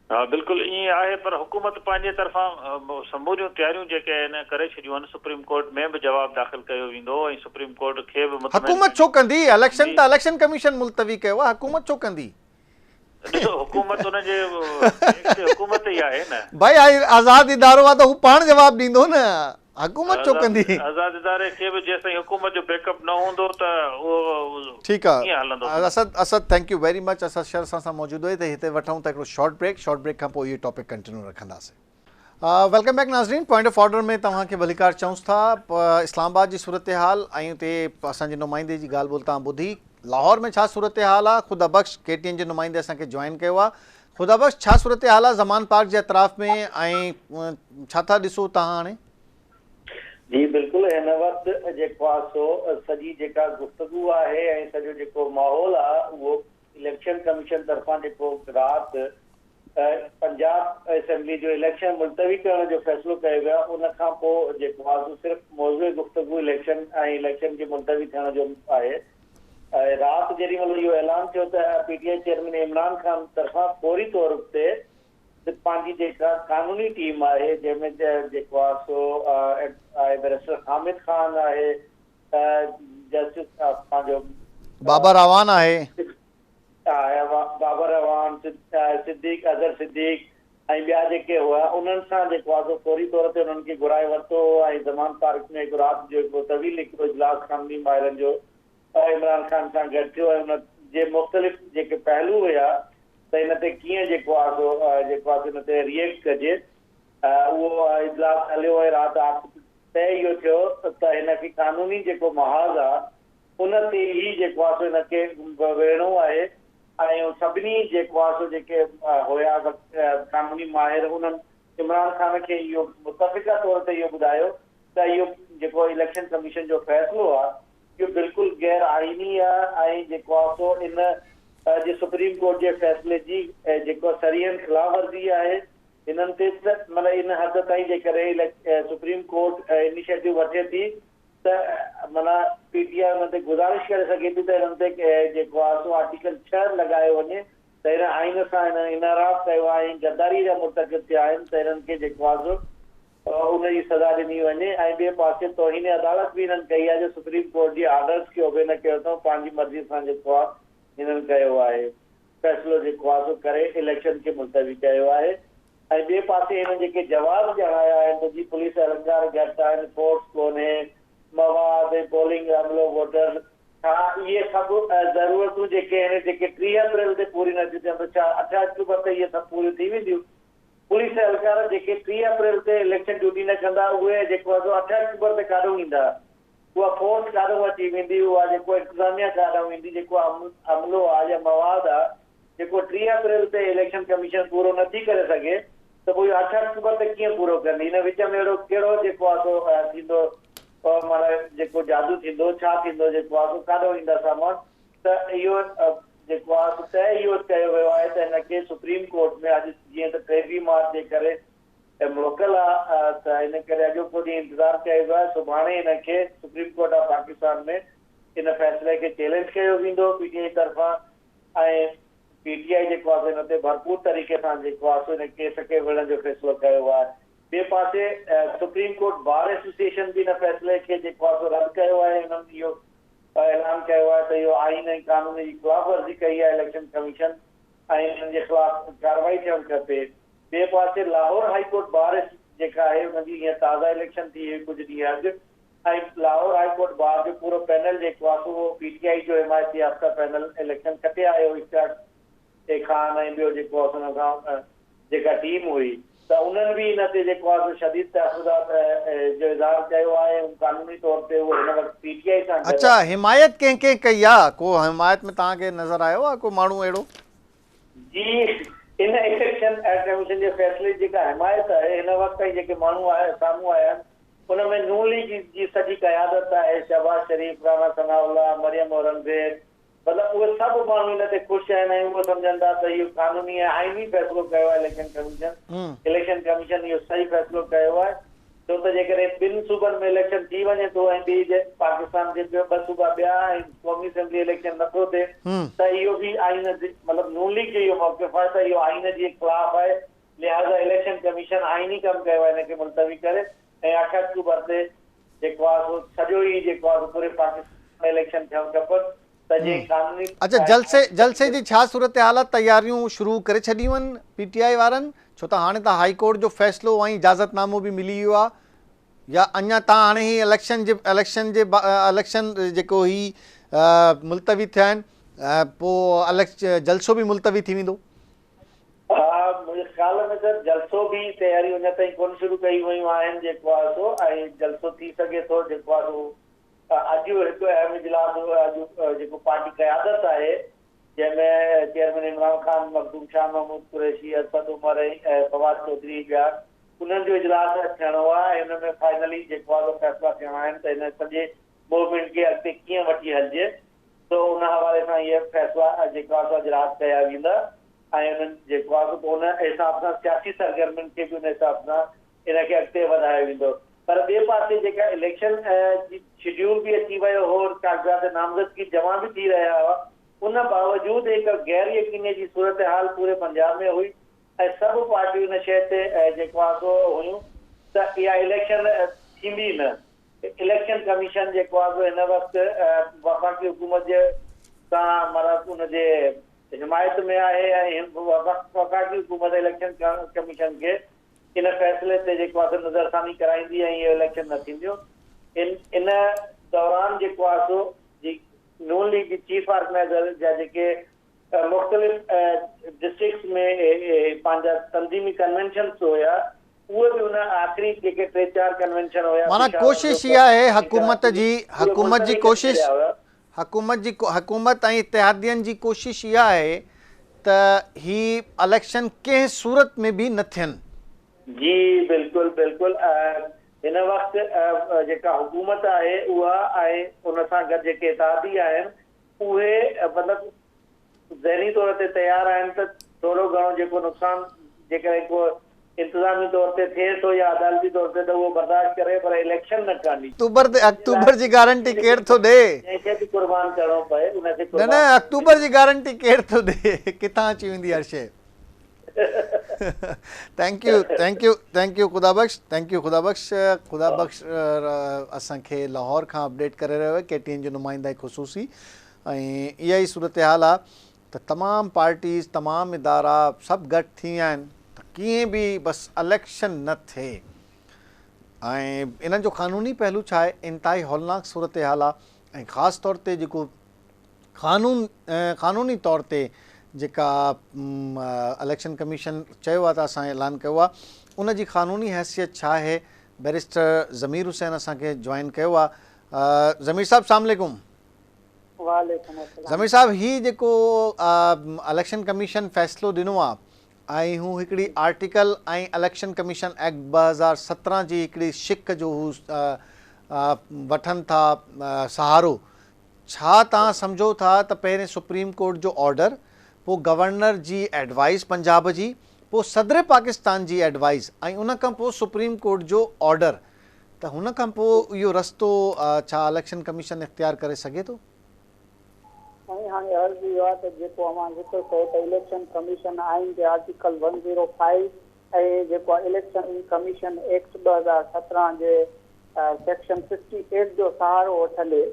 हा बिल्कुलु ईअं आहे, पर हुकूमत पंहिंजे तरफ़ां समूरियूं तयारियूं जेके आहिनि करे छॾियूं आहिनि। सुप्रीम कोर्ट में बि जवाबु दाख़िल कयो वेंदो ऐं सुप्रीम कोर्ट खे बि हुकूमत छो कंदी? इलेक्शन त इलेक्शन कमीशन मुलतवी कयो आहे, हुकूमत छो कंदी? ॾिसो हुकूमत हुनजे हुकूमत ई आहे न भाई, आज़ाद इदारो आहे त हू पाण जवाबु ॾींदो न, हुकूमत छो कंदी? आज़ाद इदारे खे बि जेसिताईं हुकूमत जो बैकअप न हूंदो त उहो ठीकु आहे। कीअं हलंदो? Asad thank you very much. असां शहर सां मौजूदु हुए त हिते वठूं था हिकिड़ो शॉर्ट ब्रेक खां पोइ इहो टॉपिक कंटिन्यू रखंदासीं। वेलकम बैक नाज़रीन। पॉइंट ऑफ ऑर्डर में तव्हांखे भलीकार चऊंसि था। इस्लामाबाद जी सूरत हाल ऐं हुते असांजे नुमाइंदे जी ॻाल्हि ॿोल तव्हां ॿुधी। लाहौर में छा सूरत हाल आहे? ख़ुदा बख़्श KTN जे नुमाइंदे असांखे जॉइन कयो आहे। ख़ुदा बख़्श, छा सूरत हाल आहे ज़मान पार्क जे अतराफ़ में ऐं छा था ॾिसो तव्हां हाणे? जी बिल्कुलु, हिन वक़्तु जेको आहे सो सॼी जेका गुफ़्तगू आहे ऐं सॼो जेको माहौल आहे उहो इलेक्शन कमीशन तरफ़ां जेको राति पंजाब असेंबली जो इलेक्शन मुलतवी करण जो फ़ैसिलो कयो वियो आहे, उन खां पोइ जेको आहे सिर्फ़ु मौज़ूअ गुफ़्तगू इलेक्शन ऐं इलेक्शन खे मुलतवी थियण जो आहे। राति जेॾी महिल इहो ऐलान थियो त PTI चेयरमैन इमरान ख़ान तरफ़ां फौरी तौर ते पंहिंजी जेका कानूनी टीम आहे जंहिंमें जेको आहे सो बैरिस्टर हामिद ख़ान आहे, जस्टिस पंहिंजो बाबर अवान आहे, बाबर अवान, सिद्दीक अज़हर सिद्दीक ऐं ॿिया जेके हुआ उन्हनि सां जेको आहे फौरी तौर ते उन्हनि खे घुराए वरितो ऐं ज़मान पार्क में हिकु राति जो हिकिड़ो तवील हिकिड़ो इजलास कानूनी माहिरनि जो इमरान ख़ान सां गॾु थियो ऐं हुन जे मुख़्तलिफ़ जेके पहलू हुया त हिन ते कीअं जेको आहे हिन ते रिएक्ट कजे, उहो इजलास हलियो ऐं राति आख़िर तय इहो थियो त हिनखे कानूनी जेको महाज़ आहे उन ते ई जेको आहे सो हिनखे वेहणो आहे ऐं सभिनी जेको आहे सो जेके हुया कानूनी माहिर उन्हनि इमरान ख़ान खे इहो मुतफ़िक़ा तौर ते इहो ॿुधायो त इहो जेको इलेक्शन कमीशन जो फ़ैसिलो आहे इहो बिल्कुलु गैर आइनी आहे ऐं जेको आहे सो इन जे सुप्रीम कोर्ट जे फ़ैसिले जी जेको सरीहन ख़िलाफ़ वर्ज़ी आहे। हिननि ते मतिलबु इन हद ताईं जेकॾहिं सुप्रीम कोर्ट इनिशिएटिव वठे थी त माना PTI हुन ते गुज़ारिश करे सघे थी त हिननि ते जेको आहे सो आर्टिकल 6 लॻायो वञे त हिन आइन सां हिन इनराफ़ कयो आहे ऐं गद्दारी जा मुर्तकिब थिया आहिनि त हिननि खे जेको आहे सो उनजी सज़ा ॾिनी वञे। ऐं ॿिए पासे तौहीन अदालत बि हिननि कई आहे जो सुप्रीम कोर्ट जी आर्डर्स खे ओबे न कयो अथऊं, पंहिंजी मर्ज़ी सां जेको आहे हिननि कयो आहे फ़ैसिलो जेको आहे सो करे इलेक्शन खे मुलतवी कयो आहे। ऐं ॿिए पासे हिन जेके जवाब ॼाणाया आहिनि त जी पुलिस अलंकार घटि आहिनि, फोर्स कोन्हे, मवाद, पोलिंग अमलो, वोटर, छा इहे सभु ज़रूरतूं जेके आहिनि जेके 30 अप्रैल ते पूरी नथियूं थियनि त छा 8 अक्टूबर ते इहे सभु पूरियूं थी वेंदियूं? पुलिस एहलकार जेके 30 अप्रैल ते इलेक्शन ड्यूटी न कंदा उहे जेको आहे 8 अक्टूबर ते काॾों ईंदा? उहा फोर्स काॾों अची वेंदी? उहा जेको इंतज़ामिया काॾों ईंदी? जेको अमलो आहे या मवाद आहे जेको 30 अप्रैल ते इलेक्शन कमीशन पूरो नथी करे सघे त पोइ 8 अक्टूबर ते कीअं पूरो कंदी? हिन विच में अहिड़ो कहिड़ो जेको आहे सो थींदो, माना जेको जादू थींदो, छा थींदो जेको आहे सो काॾों ईंदा सामान? त इहो जेको आहे तय इहो कयो वियो आहे त हिनखे सुप्रीम कोर्ट में अॼु जीअं त 23 मार्च जे करे मोकल आहे त हिन करे अॼोको ॾींहुं इंतज़ारु कयो वियो आहे। सुभाणे हिनखे सुप्रीम कोर्ट ऑफ पाकिस्तान में हिन फ़ैसिले खे चैलेंज कयो वेंदो PTI तरफ़ां ऐं PTI जेको आहे हिन ते भरपूर तरीक़े सां जेको आहे सो हिन केस खे विढ़ण जो फ़ैसिलो कयो आहे। ॿिए पासे सुप्रीम कोर्ट बार एसोसिएशन बि हिन फ़ैसिले खे जेको आहे सो रद्द कयो आहे। हिननि इहो ऐलान कयो आहे त इहो आइन ऐं कानून जी ख़िलाफ़ वर्ज़ी कई आहे इलेक्शन कमीशन ऐं हिननि जे ख़िलाफ़ कार्रवाई थियणु खपे। ॿिए पासे लाहौर हाई कोर्ट बार जेका आहे उनजी हीअं ताज़ा इलेक्शन थी हुई कुझु ॾींहं अॻु ऐं लाहौर हाई कोर्ट बार जो पूरो पैनल जेको आहे उहो PTI जो हिमायती याफ़्ता पैनल इलेक्शन खटे आयो इश्तियाक खान ऐं ॿियो जेको आहे हुन खां जेका टीम हुई त उन्हनि बि हिन ते जेको आहे शदीद तहफ़्फ़ुज़ात जो इज़हार कयो आहे ऐं क़ानूनी तौर ते उहो हिन वक़्तु PTI सां अच्छा हिमायत कंहिं कई आहे को हिमायत में तव्हांखे नज़र आयो आहे को माण्हू अहिड़ो जी इन इलेक्शन कमीशन जे फ़ैसिले जेका हिमायत आहे हिन वक़्त ताईं जेके माण्हू साम्हूं आया आहिनि उन में नून लीग जी सॼी क़यादत आहे शहबाज शरीफ़ राना सनाउल्लाह मरियम औरंगज़ेब मतिलबु उहे सभु माण्हू हिन ते ख़ुशि आहिनि ऐं उहे सम्झनि था त इहो क़ानूनी ऐं आइनी फ़ैसिलो कयो आहे इलेक्शन कमीशन इहो सही फ़ैसिलो कयो आहे छो त जेकॾहिं ॿिनि सूबनि में इलेक्शन थी वञे थो ऐं ॿी पाकिस्तान जे ॿ सूबा ॿिया ऐं क़ौमी असेंबली इलेक्शन नथो थिए त इहो बि आइन मतिलबु नून लीग जो इहो मौक़िफ़ आहे त इहो आइन जे ख़िलाफ़ आहे लिहाज़ा इलेक्शन कमीशन आइनी कमु कयो आहे हिनखे मुलतवी करे ऐं 8 अक्टूबर ते जेको आहे सॼो ई जेको आहे पूरे पाकिस्तान में इलेक्शन थियणु खपनि अच्छा जलसे जी छा सूरत हाल आहे तयारियूं शुरू करे छॾियूं आहिनि PTI वारनि छो त हाणे त हाई कोर्ट जो फ़ैसिलो ऐं इजाज़तनामो बि मिली वियो आहे या अञा तव्हां हाणे ही इलेक्शन जेको ही मुलतवी थिया आहिनि पोइ जलसो बि मुलतवी थी वेंदो मुंहिंजे ख़्याल में त जलसो बि तयारियूं अञा ताईं कोन शुरू कई वियूं आहिनि जेको आहे सो ऐं जलसो थी सघे थो जेको आहे सो अॼु हिकु अहम इजलास अॼु जेको पार्टी क़यादत आहे जंहिंमें चेयरमैन इमरान खान मखदूम शाह महमूद कुरैशी असद उमर ऐं फवाद चौधरी ॿिया उन्हनि जो इजलास थियणो आहे ऐं हुन में फाइनली जेको आहे फ़ैसिला थियणा आहिनि त हिन सॼे मूवमेंट खे अॻिते कीअं वठी हलिजे त उन हवाले सां इहे फ़ैसिला जेको आहे इजलास कया वेंदा ऐं उन्हनि जेको आहे पोइ उन हिसाब सां सियासी सरगर्मियुनि खे बि उन हिसाब सां इनखे अॻिते वधायो वेंदो पर ॿिए पासे जेका इलेक्शन जी शेड्यूल बि अची वियो हो कागज़ात नामज़दगी जमा बि थी रहिया हुआ उन बावजूदि हिकु गैर यकीनी जी सूरत हाल पूरे पंजाब में हुई ऐं सभु पार्टियूं हिन शइ ते जेको आहे सो हुयूं त इहा इलेक्शन थींदी न इलेक्शन कमीशन जेको आहे सो हिन वक़्तु वफ़ाक़ी हुकूमत जे सां मतिलबु उनजे हिमायत में आहे ऐं वफ़ाक़ी हुकूमत इलेक्शन कमीशन खे इन फ़ैसिले ते जेको आहे नज़रसानी कराईंदी ऐं इहे इलेक्शन न थींदियूं इन दौरान जेको आहे सो नून लीग जी चीफ ऑर्गेनाइज़र जा जेके मुख़्तलिफ़ डिस्ट्रिक्ट्स में पंहिंजा तंज़ीमी कन्वेंशन्स हुया उहे बि उन आख़िरी जेके 3-4 कन्वेंशन हुया माना कोशिश इहा आहे हुकूमत ऐं इत्तेहादियनि जी कोशिश इहा आहे त ही इलेक्शन कंहिं सूरत में बि न थियनि जी बिल्कुलु बिल्कुलु हिन वक़्तु जेका हुकूमत आहे उहा ऐं उन सां गॾु जेके इत्तेहादी आहिनि उहे मतिलबु ज़हनी तौर ते तयारु आहिनि त थोरो घणो जेको नुक़सानु जेकॾहिं को इंतज़ामी तौर ते थिए थो या अदालती तौर ते त उहो बर्दाश्त करे पर इलेक्शन न करणी अक्टूबर जी गारंटी केरु थो ॾे जंहिंखे बि क़ुर्बान करिणो पए उनखे न अक्टूबर जी गारंटी केरु थो ॾे किथां अची वेंदी हर शइ थैंक यू खुदा बख़्श असांखे लाहौर खां अपडेट करे रहियो आहे KTN जो नुमाइंदा ख़ुसूसी ऐं इहा ई सूरत हाल आहे त तमामु पार्टीज़ तमामु इदारा सभु गॾु थी विया आहिनि त कीअं बि बसि इलेक्शन न थिए ऐं इन्हनि जो क़ानूनी पहलू छा आहे इंतिहाई हौलनाक सूरत हाल आहे ऐं ख़ासि तौर ते जेको क़ानूनी तौर ते जेका इलेक्शन कमीशन चयो आहे त असां ऐलान कयो आहे उन जी क़ानूनी हैसियत छा आहे बैरिस्टर ज़मीर हुसैन असांखे जॉइन कयो आहे ज़मीर साहब अस्सलाम वालेकुम ज़मीर साहब ही जेको इलेक्शन कमीशन फ़ैसिलो ॾिनो आहे ऐं हू हिकिड़ी आर्टिकल ऐं इलेक्शन कमीशन एक्ट 2017 जी हिकिड़ी शिक जो हू वठनि था सहारो छा तव्हां सम्झो था त पहिरें सुप्रीम कोर्ट जो ऑर्डर पोइ गवर्नर जी एडवाइस पंजाब जी पोइ सदर पाकिस्तान जी एडवाइस ऐं उन खां पोइ सुप्रीम कोर्ट जो ऑर्डर त हुन खां पोइ इहो रस्तो छा इलेक्शन कमीशन इख्तियार करे सघे थो हाणे अर्ज़ु इहो आहे त जेको अवां ज़िक्र कयो त इलेक्शन कमीशन आइन जे आर्टिकल 105 ऐं जेको आहे इलेक्शन कमीशन एक्ट 2017 जे सेक्शन 58 जो सहारो वठंदे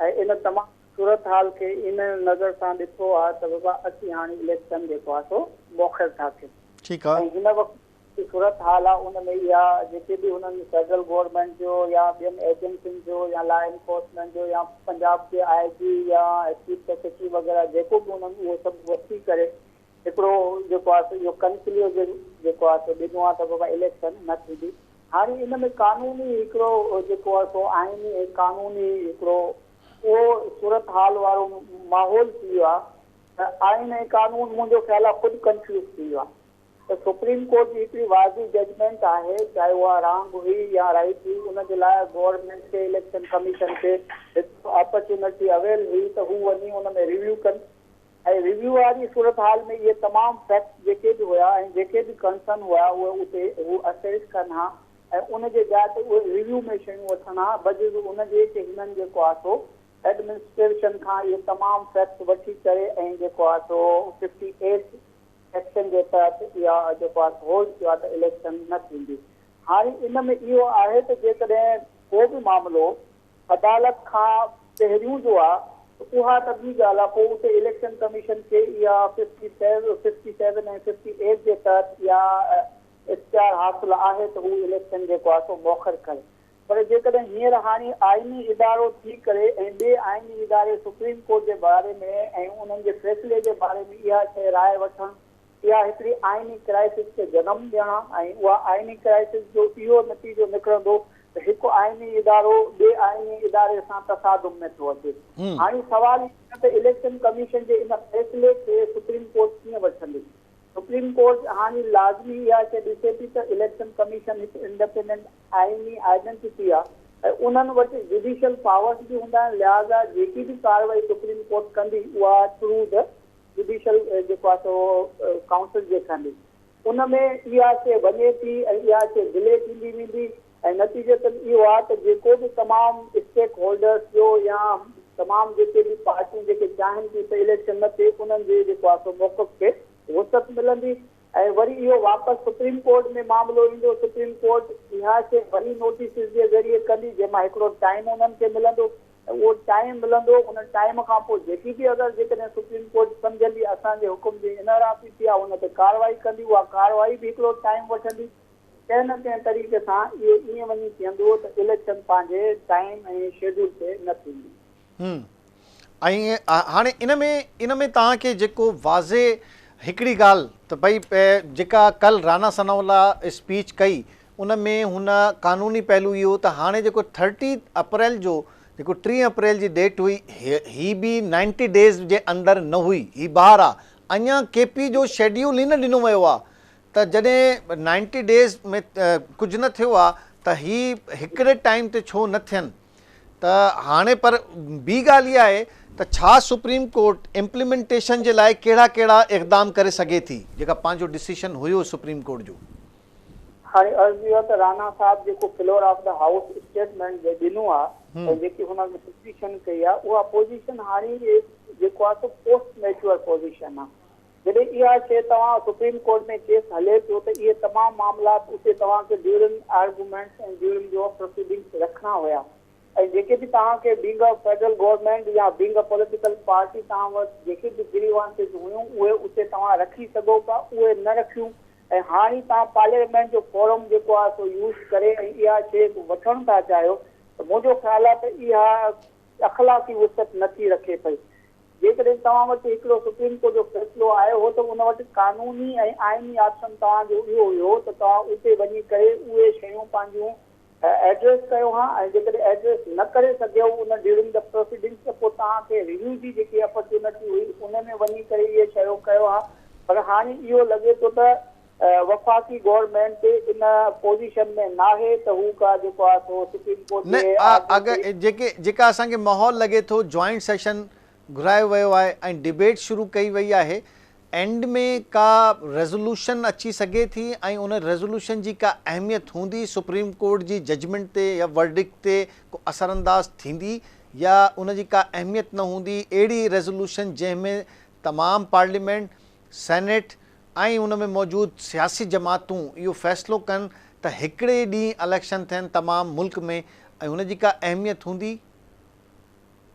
ऐं इन तमामु सूरत हाल खे इन नज़र सां ॾिठो आहे त बाबा असीं हाणे इलेक्शन जेको आहे सो मोखिर था थियूं ठीकु आहे ऐं हिन वक़्तु सूरत हाल आहे उन में इहा जेके बि हुननि फेडरल गवर्नमेंट जो या ॿियनि एजेंसियुनि जो या लॉ एनफोर्समेंट जो या पंजाब के IG या चीफ सेक्रेटरी वग़ैरह जेको बि हुननि उहो सभु वठी करे हिकिड़ो जेको आहे इहो कंक्लूजन जेको आहे ॾिनो आहे त बाबा इलेक्शन न थींदी। हाणे इन में कानूनी हिकिड़ो जेको आहे सो आइनी ऐं कानूनी हिकिड़ो उहो सूरत हाल वारो माहौल थी वियो आहे त आइन ऐं कानून मुंहिंजो ख़्याल आहे ख़ुदि कंफ्यूज़ थी वियो आहे। त सुप्रीम कोर्ट जी हिकिड़ी वाज़ी जजमेंट आहे चाहे उहा रॉन्ग हुई या राइट हुई उनजे लाइ गवर्नमेंट खे इलेक्शन कमीशन खे हिकु अपॉर्चुनिटी अवेल हुई त हू वञी उन में रिव्यू कनि ऐं रिव्यू वारी सूरत हाल में इहे तमामु फैक्ट्स जेके बि हुआ ऐं जेके बि कंसर्न हुआ उहे उते हू असेस कनि हा ऐं उनजे जाइ ते उहे रिव्यू में शयूं वठनि हा बजूं उनजे के हिननि जेको आहे सो एडमिनिस्ट्रेशन खां इहे तमामु फैक्ट्स वठी करे ऐं जेको आहे सो 58 सेक्शन जे तहत इहा जेको आहे होल्ड कयो आहे त इलेक्शन न थींदी। हाणे इन में इहो आहे त जेकॾहिं को बि मामिलो अदालत खां पहिरियों जो आहे उहा त ॿी ॻाल्हि आहे पोइ उते इलेक्शन कमीशन खे इहा 57 ऐं 58 जे तहत इहा इख्तियार हासिल आहे त हू इलेक्शन जेको आहे सो मौखर करे। पर जेकॾहिं हींअर हाणे आइनी इदारो थी करे ऐं ॿिए आइनी इदारे सुप्रीम कोर्ट जे बारे में ऐं उन्हनि जे फ़ैसिले जे बारे में इहा शइ राय वठणु इहा हिकिड़ी आइनी क्राइसिस खे जनम ॾियणु ऐं उहा आइनी क्राइसिस जो इहो नतीजो निकिरंदो त हिकु आइनी इदारो ॿिए आइनी इदारे सां तसादुम में थो अचे। हाणे सवाल त इलेक्शन कमीशन जे इन फ़ैसिले खे सुप्रीम कोर्ट कीअं वठंदी। सुप्रीम कोर्ट हाणे लाज़मी इहा शइ ॾिसे थी त इलेक्शन कमीशन हिकु इंडिपेंडेंट आइनी आइडेंटिटी आहे ऐं उन्हनि वटि जुडिशियल पावर्स बि हूंदा आहिनि लिहाज़ा जेकी बि कार्रवाई सुप्रीम कोर्ट कंदी उहा थ्रू द जुडिशियल जेको आहे सो काउंसिल जे कंदी उन में इहा शइ वञे थी ऐं इहा शइ डिले थींदी वेंदी ऐं नतीजो त इहो आहे त जेको बि तमामु स्टेक होल्डर्स जो या तमामु जेके बि पार्टियूं जेके चाहिनि थियूं त इलेक्शन न थिए उन्हनि जे जेको आहे सो मौक़फ़ खे वुसअत मिलंदी ऐं वरी इहो वापसि सुप्रीम कोर्ट में मामिलो ईंदो। सुप्रीम कोर्ट इहा शइ वरी नोटिस जे ज़रिए कंदी जंहिंमां हिकिड़ो टाइम उन्हनि खे मिलंदो उहो टाइम मिलंदो उन टाइम खां पोइ जेकी बि अगरि जेकॾहिं सुप्रीम कोर्ट सम्झंदी असांजे हुकुम जे इनराफ़ी थी आहे उन ते कार्रवाई कंदी उहा कार्रवाई बि हिकिड़ो टाइम वठंदी कंहिं न कंहिं तरीक़े सां इहो ईअं वञी थींदो त इलेक्शन पंहिंजे टाइम ऐं शेड्यूल ते न थींदी। ऐं हाणे इन में तव्हांखे जेको वाज़े हिकिड़ी ॻाल्हि त भई जेका कल राणा सनाउल्ला स्पीच कई उन में हुन कानूनी पहलू इहो त हाणे जेको 30 अप्रैल जो जेको 3 अप्रैल जी डेट हुई ही बि 90 डेज़ जे अंदरि न हुई ही ॿाहिरि आहे अञा KP जो शेड्यूल ई न ॾिनो वियो आहे त जॾहिं 90 डेज़ में कुझु न थियो आहे त ही हिकिड़े टाइम ते छो न थियनि त हाणे पर ॿी ॻाल्हि इहा आहे त छा सुप्रीम कोर्ट इम्प्लीमेंटेशन जे लाइ कहिड़ा कहिड़ा इक़दाम करे सघे थी जेका पंहिंजो डिसीशन हुयो सुप्रीम कोर्ट जो। हाणे अर्ज़ु इहो त राणा साहब जेको floor of the house statement ॾिनो आहे ऐं जेकी हुननि पोजीशन कई आहे उहा पोजीशन हाणे जेको आहे पोस्ट मैच्योर पोजीशन आहे। जॾहिं इहा शइ तव्हां सुप्रीम कोर्ट में केस हले पियो त इहे तमामु मामलात उते तव्हांखे ड्यूरिंग आर्गुमेंट्स ऐं ड्यूरिंग जो प्रोसीडिंग्स रखणा हुया ऐं जेके बि तव्हांखे बीइंग अ फेडरल गवर्नमेंट या बीइंग अ पॉलिटिकल पार्टी तव्हां वटि जेके बि ग्रीवांसिस हुयूं उहे उते तव्हां रखी सघो पिया उहे न रखियूं ऐं हाणे तव्हां पार्लियामेंट जो फोरम जेको आहे सो यूज़ करे ऐं इहा शइ वठणु था चाहियो त मुंहिंजो ख़्यालु आहे त इहा अख़लाक़ी वुसअत नथी रखे पई। जेकॾहिं तव्हां वटि हिकिड़ो सुप्रीम कोर्ट जो फ़ैसिलो आयो हो त उन वटि कानूनी ऐं आइनी ऑप्शन तव्हांजो इहो हुयो त तव्हां उते वञी करे उहे शयूं पंहिंजूं एड्रेस कयो हा ऐं जेकॾहिं एड्रेस न करे सघियो उन ड्यूरिंग द प्रोसीडिंग्स त पोइ तव्हांखे रिव्यू जी जेकी अपॉर्चुनिटी हुई उन में वञी करे इहे शयूं कयो हा। पर हाणे इहो लॻे थो त वफ़ाक़ी गवर्नमेंट इन पोजीशन में नाहे त हू का जेको आहे सो सुप्रीम कोर्ट न अगरि जेका असांखे माहौल लॻे थो जॉइंट सेशन घुरायो वियो आहे ऐं डिबेट शुरू कई वई आहे एंड में का रेज़ोल्यूशन अची सघे थी ऐं उन रेज़ोल्यूशन जी का अहमियत हूंदी सुप्रीम कोर्ट जी जजमेंट ते या वर्डिक्ट ते को असरअंदाज थींदी या उन जी का अहमियत न हूंदी अहिड़ी रेज़ोल्यूशन जंहिंमें तमामु पार्लियामेंट सेनेट ऐं उन में मौजूदु सियासी जमातूं इहो फ़ैसिलो कनि त हिकिड़े ॾींहुं इलेक्शन थियनि तमामु मुल्क में ऐं उन जी का अहमियत हूंदी।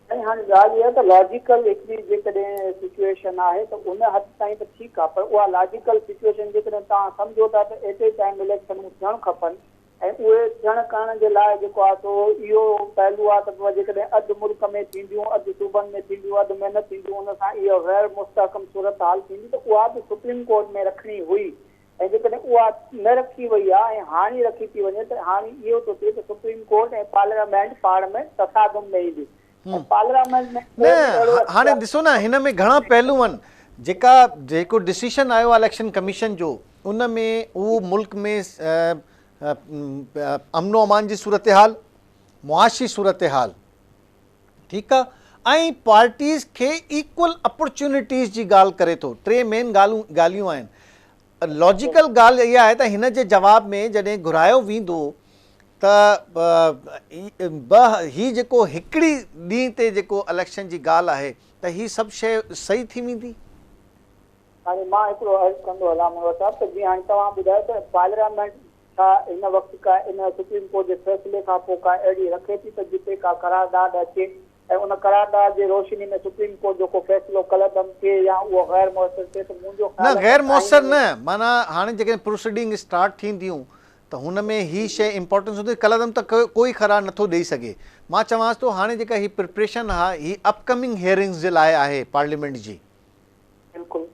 ऐं हाणे ॻाल्हि इहा त लॉजिकल हिकिड़ी जेकॾहिं सिचुएशन आहे त उन हद ताईं त ठीकु आहे, पर उहा लॉजिकल सिचुएशन जेकॾहिं तव्हां सम्झो था त एट ए टाइम इलेक्शनूं थियणु खपनि ऐं उहे थियण करण जे लाइ जेको आहे सो इहो पहलू आहे त जेकॾहिं अधु मुल्क में थींदियूं, अधु सूबनि में थींदियूं, अधु में न थींदियूं, उन सां इहो गैर मुस्तहकम सूरत हाल थींदी त उहा बि सुप्रीम कोर्ट में रखणी हुई। ऐं जेकॾहिं उहा न रखी वई आहे ऐं हाणे रखी थी वञे त हाणे इहो थो थिए त सुप्रीम कोर्ट ऐं पार्लियामेंट पाण में तसादुम में ईंदी। पार्लियामेंट में न हाणे ॾिसो न हिन में घणा पहलू आहिनि। जेको डिसीशन आयो आहे इलेक्शन कमीशन जो उन में उहो मुल्क में अमनो अमान जी सूरत हाल, मुआशी सूरत हाल, ठीकु आहे, ऐं पार्टीज़ खे इक्वल अपॉर्चुनिटीज़ जी ॻाल्हि करे थो। टे मेन ॻाल्हियूं आहिनि। लॉजिकल ॻाल्हि इहा आहे त हिन जे जवाब में जॾहिं घुरायो वेंदो त ही जेको हिकिड़ी ॾींहं ते जेको इलेक्शन जी ॻाल्हि आहे त ही सभु शइ सही थी वेंदी। हाणे मां हिकिड़ो अर्ज़ु कंदो हलां मनोहर साहब त जीअं हाणे तव्हां ॿुधायो त पार्लियामेंट छा हिन वक़्तु का इन सुप्रीम कोर्ट जे फ़ैसिले खां पोइ का अहिड़ी रखे थी त जिते का करारदाद अचे ऐं उन करारदाद जे रोशनी में सुप्रीम कोर्ट जो को फ़ैसिलो कलदम थिए या उहो गैर मुअसर थिए त मुंहिंजो न गैर मुअसर न, माना हाणे जेके प्रोसीडिंग स्टार्ट थींदियूं त हुन में ही शइ इम्पोर्टेंस हूंदी। कलदम त कोई करार नथो ॾेई सघे। मां चवांसि थो हाणे जेका ही प्रिपरेशन आहे ही अपकमिंग हियरिंग्स जे लाइ आहे पार्लियामेंट जी। बिल्कुलु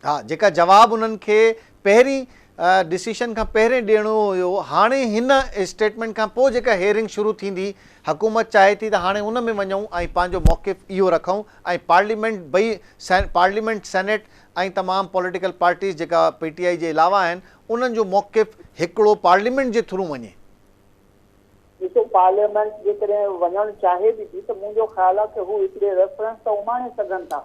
हा, जेका जवाब उन्हनि खे पहिरीं डिसीशन खां पहिरें ॾियणो हुयो, हाणे हिन स्टेटमेंट खां पोइ जेका हियरिंग शुरू थींदी, हुकूमत चाहे थी त हाणे उन में वञूं ऐं पंहिंजो मौक़िफ़ इहो रखूं ऐं पार्लियामेंट पार्लियामेंट सेनेट ऐं तमामु पॉलिटिकल पार्टीज़ जेका PTI जे अलावा आहिनि उन्हनि जो मौक़िफ़ हिकिड़ो पार्लियामेंट जे थ्रू वञे। ॾिसो पार्लियामेंट जेकॾहिं वञणु चाहे बि थी त मुंहिंजो ख़्यालु आहे कि हू हिकिड़े रेफरेंस त उमाणे सघनि था,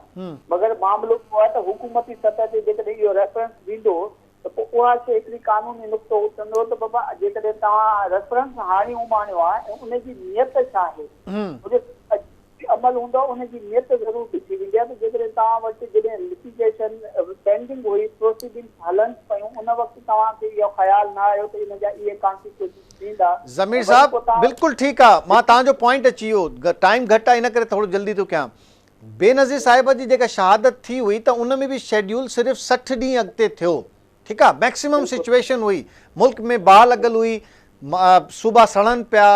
मगर मामिलो इहो आहे त हुकूमती सतह ते जेकॾहिं इहो रेफरेंस ॾींदो त पोइ उहा शइ हिकिड़ी कानूनी नुक़्तो उथंदो त बाबा जेकॾहिं तव्हां रेफरेंस हाणे उमाणियो आहे ऐं उनजी नियत छा आहे, अमल हूंदो उनजी नियत ज़रूरु ॾिसी वेंदी आहे। त जेकॾहिं तव्हां वटि जॾहिं लिटिगेशन पेंडिंग हुई, प्रोसीडिंग हलनि पियूं, उन वक़्तु तव्हांखे इहो ख़्यालु न आयो त इन जा इहे कॉन्सिक्वेंसिस थींदा। ज़मीर साहब बिल्कुलु ठीकु आहे, मां तव्हांजो पॉइंट अची वियो। टाइम घटि आहे इन करे थोरो जल्दी थो कयां। बेनज़ीर साहिब जी जेका शहादत थी हुई त उन में बि शेड्यूल सिर्फ़ु 60 ॾींहं अॻिते थियो, ठीकु आहे। मैक्सिमम सिचुएशन हुई, मुल्क में बाहि लॻल हुई, सूबा सड़नि पिया,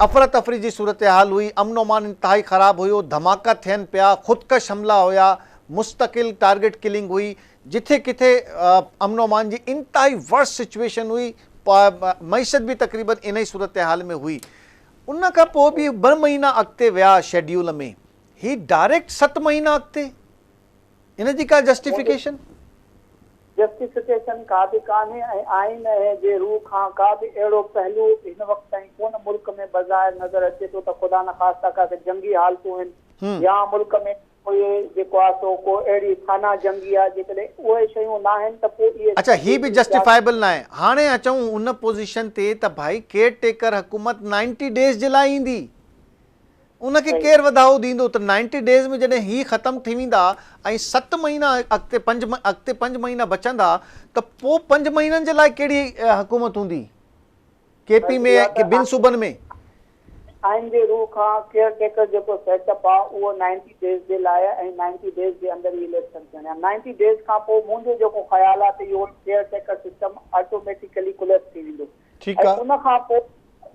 अफ़रा तफ़री जी सूरत हाल हुई, अमनो अमान इंतहाई ख़राबु हुयो, धमाका थियनि पिया, ख़ुदकश हमला हुया, मुस्तक़िल टारगेट किलिंग हुई, जिथे किथे अमनो अमान जी इंतहाई वर्स्ट सिचुएशन हुई, मईशत भी तकरीबन इन ही सूरत हाल में हुई। उन खां पोइ भी 2 महीना अॻिते विया शेड्यूल में, ही डायरेक्ट 7 महीना अॻिते, इन जी का जस्टिफिकेशन जस्टिफिकेशन का भी कान्हे ऐं आइन जे रूह खां का भी अहिड़ो पहलू हिन वक़्त ताईं कोन मुल्क में बज़ाहिर नज़र अचे थो त ख़ुदा न ख़ास्ता का जंगी हालतूं आहिनि या मुल्क में कोई जेको आहे सो को अहिड़ी थाना जंगी आहे, जेकॾहिं उहे शयूं न आहिनि त पोइ इहे अच्छा ही भी जस्टिफाइबल न आहे। हाणे अचूं उन पोज़ीशन ते त भाई केयर टेकर हुकूमत 90 डेज़ जे लाइ ईंदी, उनखे केरु वधाओ ॾींदो त 90 डेज़ में जॾहिं ही ख़तमु थी वेंदा ऐं 7 महीना अॻिते 5 महीना बचंदा त पोइ 5 महीननि जे लाइ कहिड़ी हुकूमत हूंदी KP में कि ॿिनि सूबनि में? आइन जे रूह खां केयर टेकर जेको सेटअप आहे उहो 90 डेज़ जे लाइ ऐं 90 डेज़ जे अंदरि इलेक्शन थियणा। 90 डेज़ खां पोइ मुंहिंजो जेको ख़्यालु आहे त इहो care taker system automatically collapse थी वेंदो। ठीकु आहे, उन खां पोइ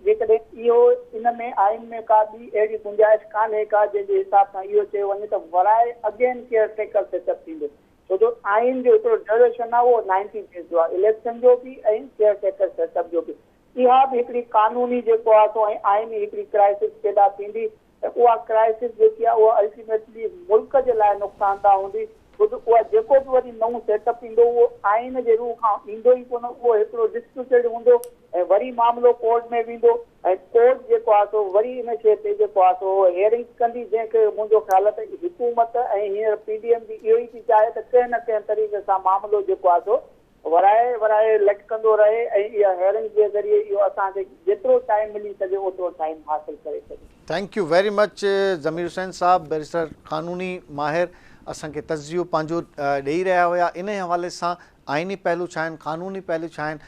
जेकॾहिं इहो इन में आइन में का बि अहिड़ी गुंजाइश कान्हे का जंहिंजे हिसाब सां इहो चयो वञे त वराए अगेन केयर टेकर सेटअप थींदो, छो जो आइन जो हिकिड़ो ड्यूरेशन आहे उहो 90 डेज़ जो आहे, इलेक्शन जो बि ऐं केयर टेकर सेटअप जो बि। इहा बि हिकिड़ी कानूनी जेको आहे सो ऐं आइनी हिकिड़ी क्राइसिस पैदा थींदी ऐं उहा क्राइसिस जेकी आहे उहा अल्टीमेटली मुल्क जे लाइ नुक़सानदा हूंदी, छो जो उहा जेको बि वरी नओं सेटअप ईंदो उहो आइन जे रूह खां ईंदो ई कोन, उहो हिकिड़ो डिस्प्यूटेड हूंदो ऐं वरी मामिलो कोर्ट में वेंदो ऐं कोर्ट जेको आहे सो वरी इन शइ ते जेको आहे सो हियरिंग कंदी, जंहिंखे मुंहिंजो ख़्यालु आहे त हुकूमत ऐं हींअर PDM बि इहो ई थी चाहे त कंहिं न कंहिं तरीक़े सां मामिलो जेको आहे सो वराए लटकंदो रहे ऐं इहा हियरिंग जे ज़रिए इहो असांखे जेतिरो टाइम मिली सघे ओतिरो टाइम हासिल करे सघे। Thank you very much Zamir Hussain Sahib, barrister कानूनी माहिर, असांखे तज़ियो पंहिंजो ॾेई रहिया हुआ। इन हवाले सां आइनी पहलू छा आहिनि, कानूनी पहलू छा आहिनि,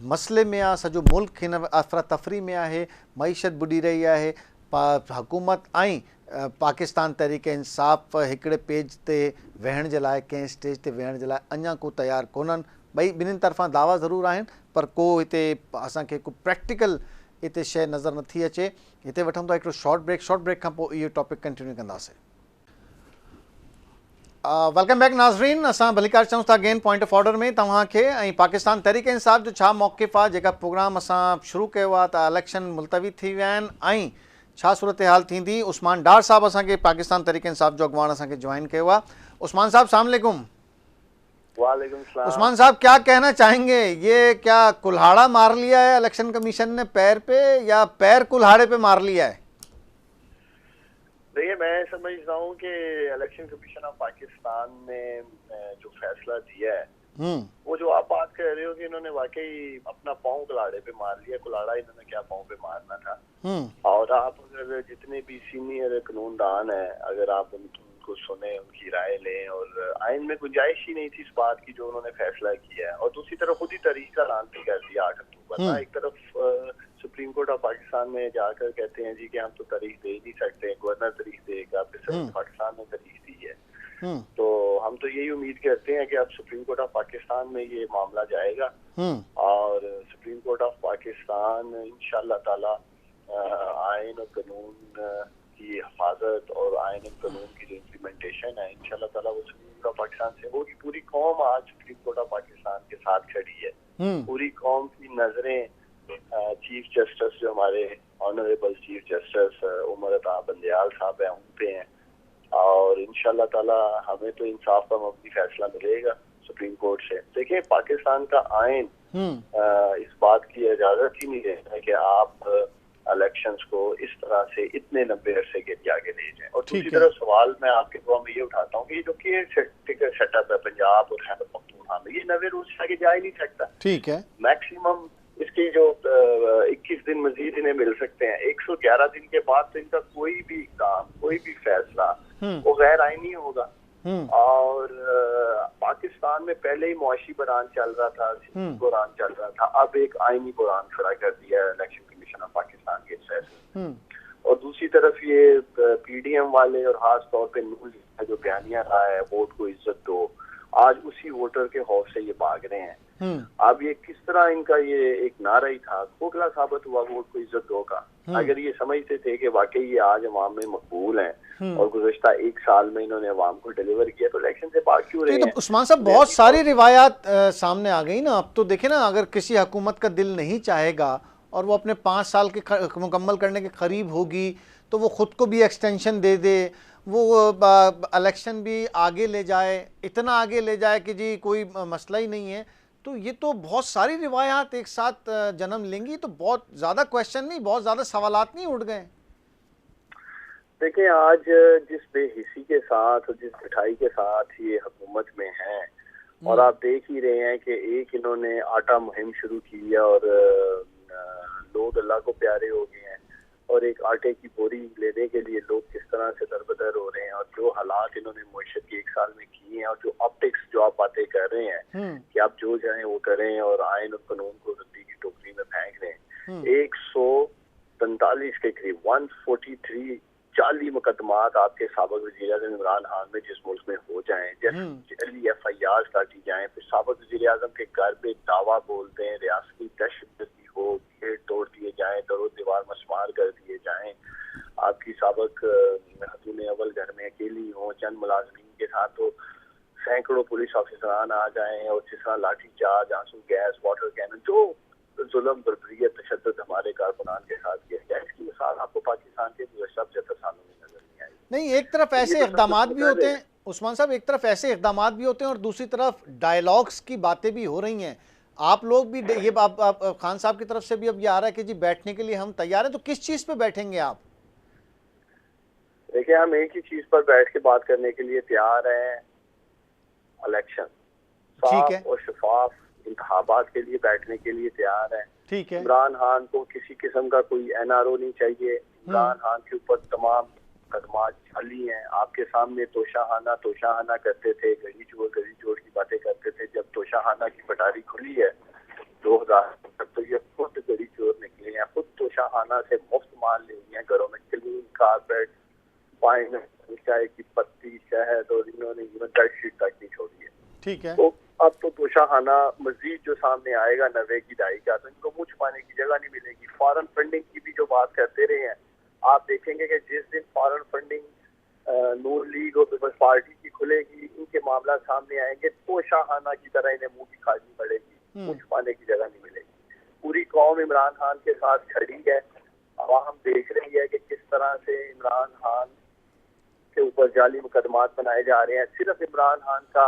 मसइले में आहे, सॼो मुल्क हिन अफ़रा तफ़री में आहे, मईशत बुॾी रही आहे, हुकूमत ऐं पाकिस्तान तहरीक इंसाफ़ हिकिड़े पेज ते वेहण जे लाइ कंहिं स्टेज ते वेहण जे लाइ अञा को तयारु कोन्हनि। ॿई ॿिन्हिनि तरफ़ां दावा ज़रूरु आहिनि पर को हिते असांखे को प्रैक्टिकल हिते शइ नज़र नथी अचे। हिते वठूं था हिकिड़ो शॉर्ट ब्रेक खां पोइ इहो टॉपिक कंटिन्यू कंदासीं। वेलकम बैक नाज़रीन, असां भलीकार चऊं था अगेन पॉइंट ऑफ ऑर्डर में तव्हांखे ऐं पाकिस्तान तहरीक इंसाफ़ जो छा मौक़िफ़ आहे। जेका प्रोग्राम असां शुरू कयो आहे त इलेक्शन मुलतवी थी विया आहिनि ऐं छा सूरत हाल थींदी। उस्मान डार साहब असांखे पाकिस्तान तहरीक इंसाफ़ जो अॻवान असांखे ज्वाइन कयो आहे। उस्मान साहब सलाम अलैकुम। वालेकुम सलाम। उस्मान साहब क्या कहना चाहेंगे, ये क्या कुल्हाड़ा मार लिया है इलेक्शन कमीशन ने पैर पे या पैर कुल्हाड़े पे मार लिया है? देखिए, मैं समझता हूँ कि इलेक्शन कमीशन ऑफ पाकिस्तान ने जो फैसला दिया है वो जो आप बात कर रहे हो कि इन्होंने वाकई अपना पाँव कुल्हाड़े पे मार लिया। कुल्हाड़ा इन्होंने क्या पाँव पे मारना था। और आप अगर जितने भी सीनियर कानूनदान है, अगर आप उनको सुने, उनकी राय लें, और आइन में गुंजाइश ही नहीं थी इस बात की जो उन्होंने फैसला किया है। और दूसरी तरफ खुद ही तरीका ऐलान भी कर दिया 8 अक्टूबर का। एक तरफ सुप्रीम कोर्ट ऑफ पाकिस्तान में जाकर कहते हैं जी कि हम तो तारीख दे ही नहीं सकते, गवर्नर तारीख देगा, प्रेसिडेंट पाकिस्तान ने तारीख दी है। तो हम तो यही उम्मीद करते हैं कि अब सुप्रीम कोर्ट ऑफ पाकिस्तान में ये मामला जाएगा और सुप्रीम कोर्ट ऑफ पाकिस्तान इंशाअल्लाह ताला आइन और कानून की हिफाजत और आइन और कानून की जो इम्प्लीमेंटेशन है इंशाअल्लाह ताला वो सुप्रीम कोर्ट ऑफ पाकिस्तान से होगी। पूरी कौम आज सुप्रीम कोर्ट ऑफ पाकिस्तान के साथ खड़ी है। पूरी कौम की नजरें चीफ जस्टिस जो हमारे honourable chief justice Umar Ata Bandial साहब हैं उन पे हैं और इंशाअल्लाह ताला हमें तो इंसाफ का मबनी फैसला मिलेगा सुप्रीम कोर्ट से। देखिए, पाकिस्तान का आइन इस बात की इजाजत ही नहीं देता है कि आप इलेक्शंस को इस तरह से इतने लंबे अरसे के लिए आगे ले जाएं। और दूसरी तरफ सवाल मैं आपके दुआ में ये उठाता हूँ कि जो केयर सेटअप है पंजाब और खैबर पख्तूनख्वा में, ये 90 रोज से आगे जा ही नहीं सकता। ठीक है, मैक्सिमम इसकी जो 21 दिन मजीद इन्हें मिल सकते हैं। 111 दिन के बाद तो इनका कोई भी काम, कोई भी फैसला वो गैर आईनी होगा। और पाकिस्तान में पहले ही मुआशी बहरान चल रहा था, बहरान चल रहा था, अब एक आईनी बहरान खड़ा कर दिया है इलेक्शन कमीशन ऑफ पाकिस्तान के फैसले। और दूसरी तरफ ये पीडीएम वाले और खास तौर पे नून जो बयानिया रहा है वोट को इज्जत दो, आज उसी वोटर के खौफ से ये भाग रहे हैं। अब ये किस तरह इनका ये एक नारा ही था, खोखला साबित हुआ वोट को इज्जत दो का। अगर ये समझते थे कि वाकई ये आज अवाम में मकबूल हैं और गुज़श्ता 1 साल में इन्होंने अवाम को डिलीवर किया तो इलेक्शन से भाग क्यों रहे हैं? तो उस्मान साहब बहुत सारी रिवायात सामने आ गई ना। अब तो देखे ना, अगर किसी हुकूमत का दिल नहीं चाहेगा और वो अपने 5 साल के मुकम्मल करने के करीब होगी तो वो खुद को भी एक्सटेंशन दे दे, वो इलेक्शन भी आगे ले जाए, इतना आगे ले जाए कि जी कोई मसला ही नहीं है। तो ये तो बहुत सारी रिवायात एक साथ जन्म लेंगी, तो बहुत ज़्यादा क्वेश्चन नहीं, बहुत ज़्यादा सवालात नहीं उठ गए? देखिए, आज जिस बेहिसी के साथ और जिस मिठाई के साथ ये हुकूमत में है और आप देख ही रहे हैं कि एक इन्होंने आटा मुहिम शुरू की है और लोग अल्लाह को प्यारे हो गए हैं और एक आटे की बोरी लेने के लिए लोग किस तरह से दरबदर हो रहे हैं और जो हालात इन्होंने मुआशरत के 1 साल में किए हैं और जो ऑप्टिक्स जो आप बातें कर रहे हैं कि आप जो चाहें वो करें और आइन और कानून को रद्दी की टोकरी में फेंक रहे हैं। 145 के करीब 143 40 मुकदमात आपके साबिक वज़ीर-ए-आज़म इमरान खान में जिस मुल्क में हो जाएं, जैसे FIR काटी जाएं, फिर साबिक वज़ीर-ए-आज़म के घर पे दावा बोलते हैं, रियासती दहशतगर्दी हो, गेट तोड़ दिए जाएं, दरो दीवार मसमार कर दिए जाएं, आपकी साबिक खातून अव्वल घर में अकेली हो, चंद मुलाजमीन के साथ तो सैकड़ों पुलिस ऑफिसरान आ जाएं और जिस तरह लाठी चार्ज, आंसू गैस, वाटर कैनन, जो जुल्म बर्बरियत तशद्दुद हमारे कारकुनान के साथ किया गया, इसकी मिसाल आपको पाकिस्तान के गुज़श्ता 75 सालों में नजर नहीं आई। नहीं, एक तरफ ऐसे इक़दामात भी होते हैं उस्मान साहब, एक तरफ ऐसे इक़दामात भी होते हैं और दूसरी तरफ डायलॉग्स की बातें भी हो रही हैं। आप लोग भी ये आप खान साहब की तरफ से भी अब ये आ रहा है कि जी बैठने के लिए हम तैयार हैं, तो किस चीज़ पे बैठेंगे आप? देखिए, हम एक ही चीज़ पर बैठ के बात करने के लिए तैयार हैं, इलेक्शन साफ और शफाफ इंतखाबात के लिए बैठने के लिए तैयार है। ठीक है, इमरान खान को किसी किस्म का कोई NRO नहीं चाहिए। इमरान खान के ऊपर तमाम मुकदमा जाली हैं। आपके सामने तोशाहाना करते थे, गली चोर की बातें करते थे। जब तोशाहाना की पटारी खुली है 2000 तक तो ये खुद गली चोर निकले हैं, खुद तोशाहाना से मुफ्त माल ले लिए हैं, घरों में क्लीन कारपेट पाइन, चाय की पत्ती, शहद, और इन्होंने बेडशीट तक नहीं छोड़ी है। ठीक है। तो अब तो तोशाखाना मजीद जो सामने आएगा 90 की दहाई का, तो इनको मुंह छुपाने की जगह नहीं मिलेगी। फॉरेन फंडिंग की भी जो बात करते रहे हैं, आप देखेंगे कि जिस दिन फॉरेन फंडिंग नून लीग और पीपल्स पार्टी की खुलेगी, इनके मामला सामने आएंगे, तोशाखाना की तरह इन्हें मुंह की खानी पड़ेगी, मुंह छुपाने की जगह नहीं मिलेगी। पूरी कौम इमरान खान के साथ खड़ी है। अब हम देख रही है कि किस तरह से इमरान खान के ऊपर जाली मुकदमात बनाए जा रहे हैं। सिर्फ इमरान खान का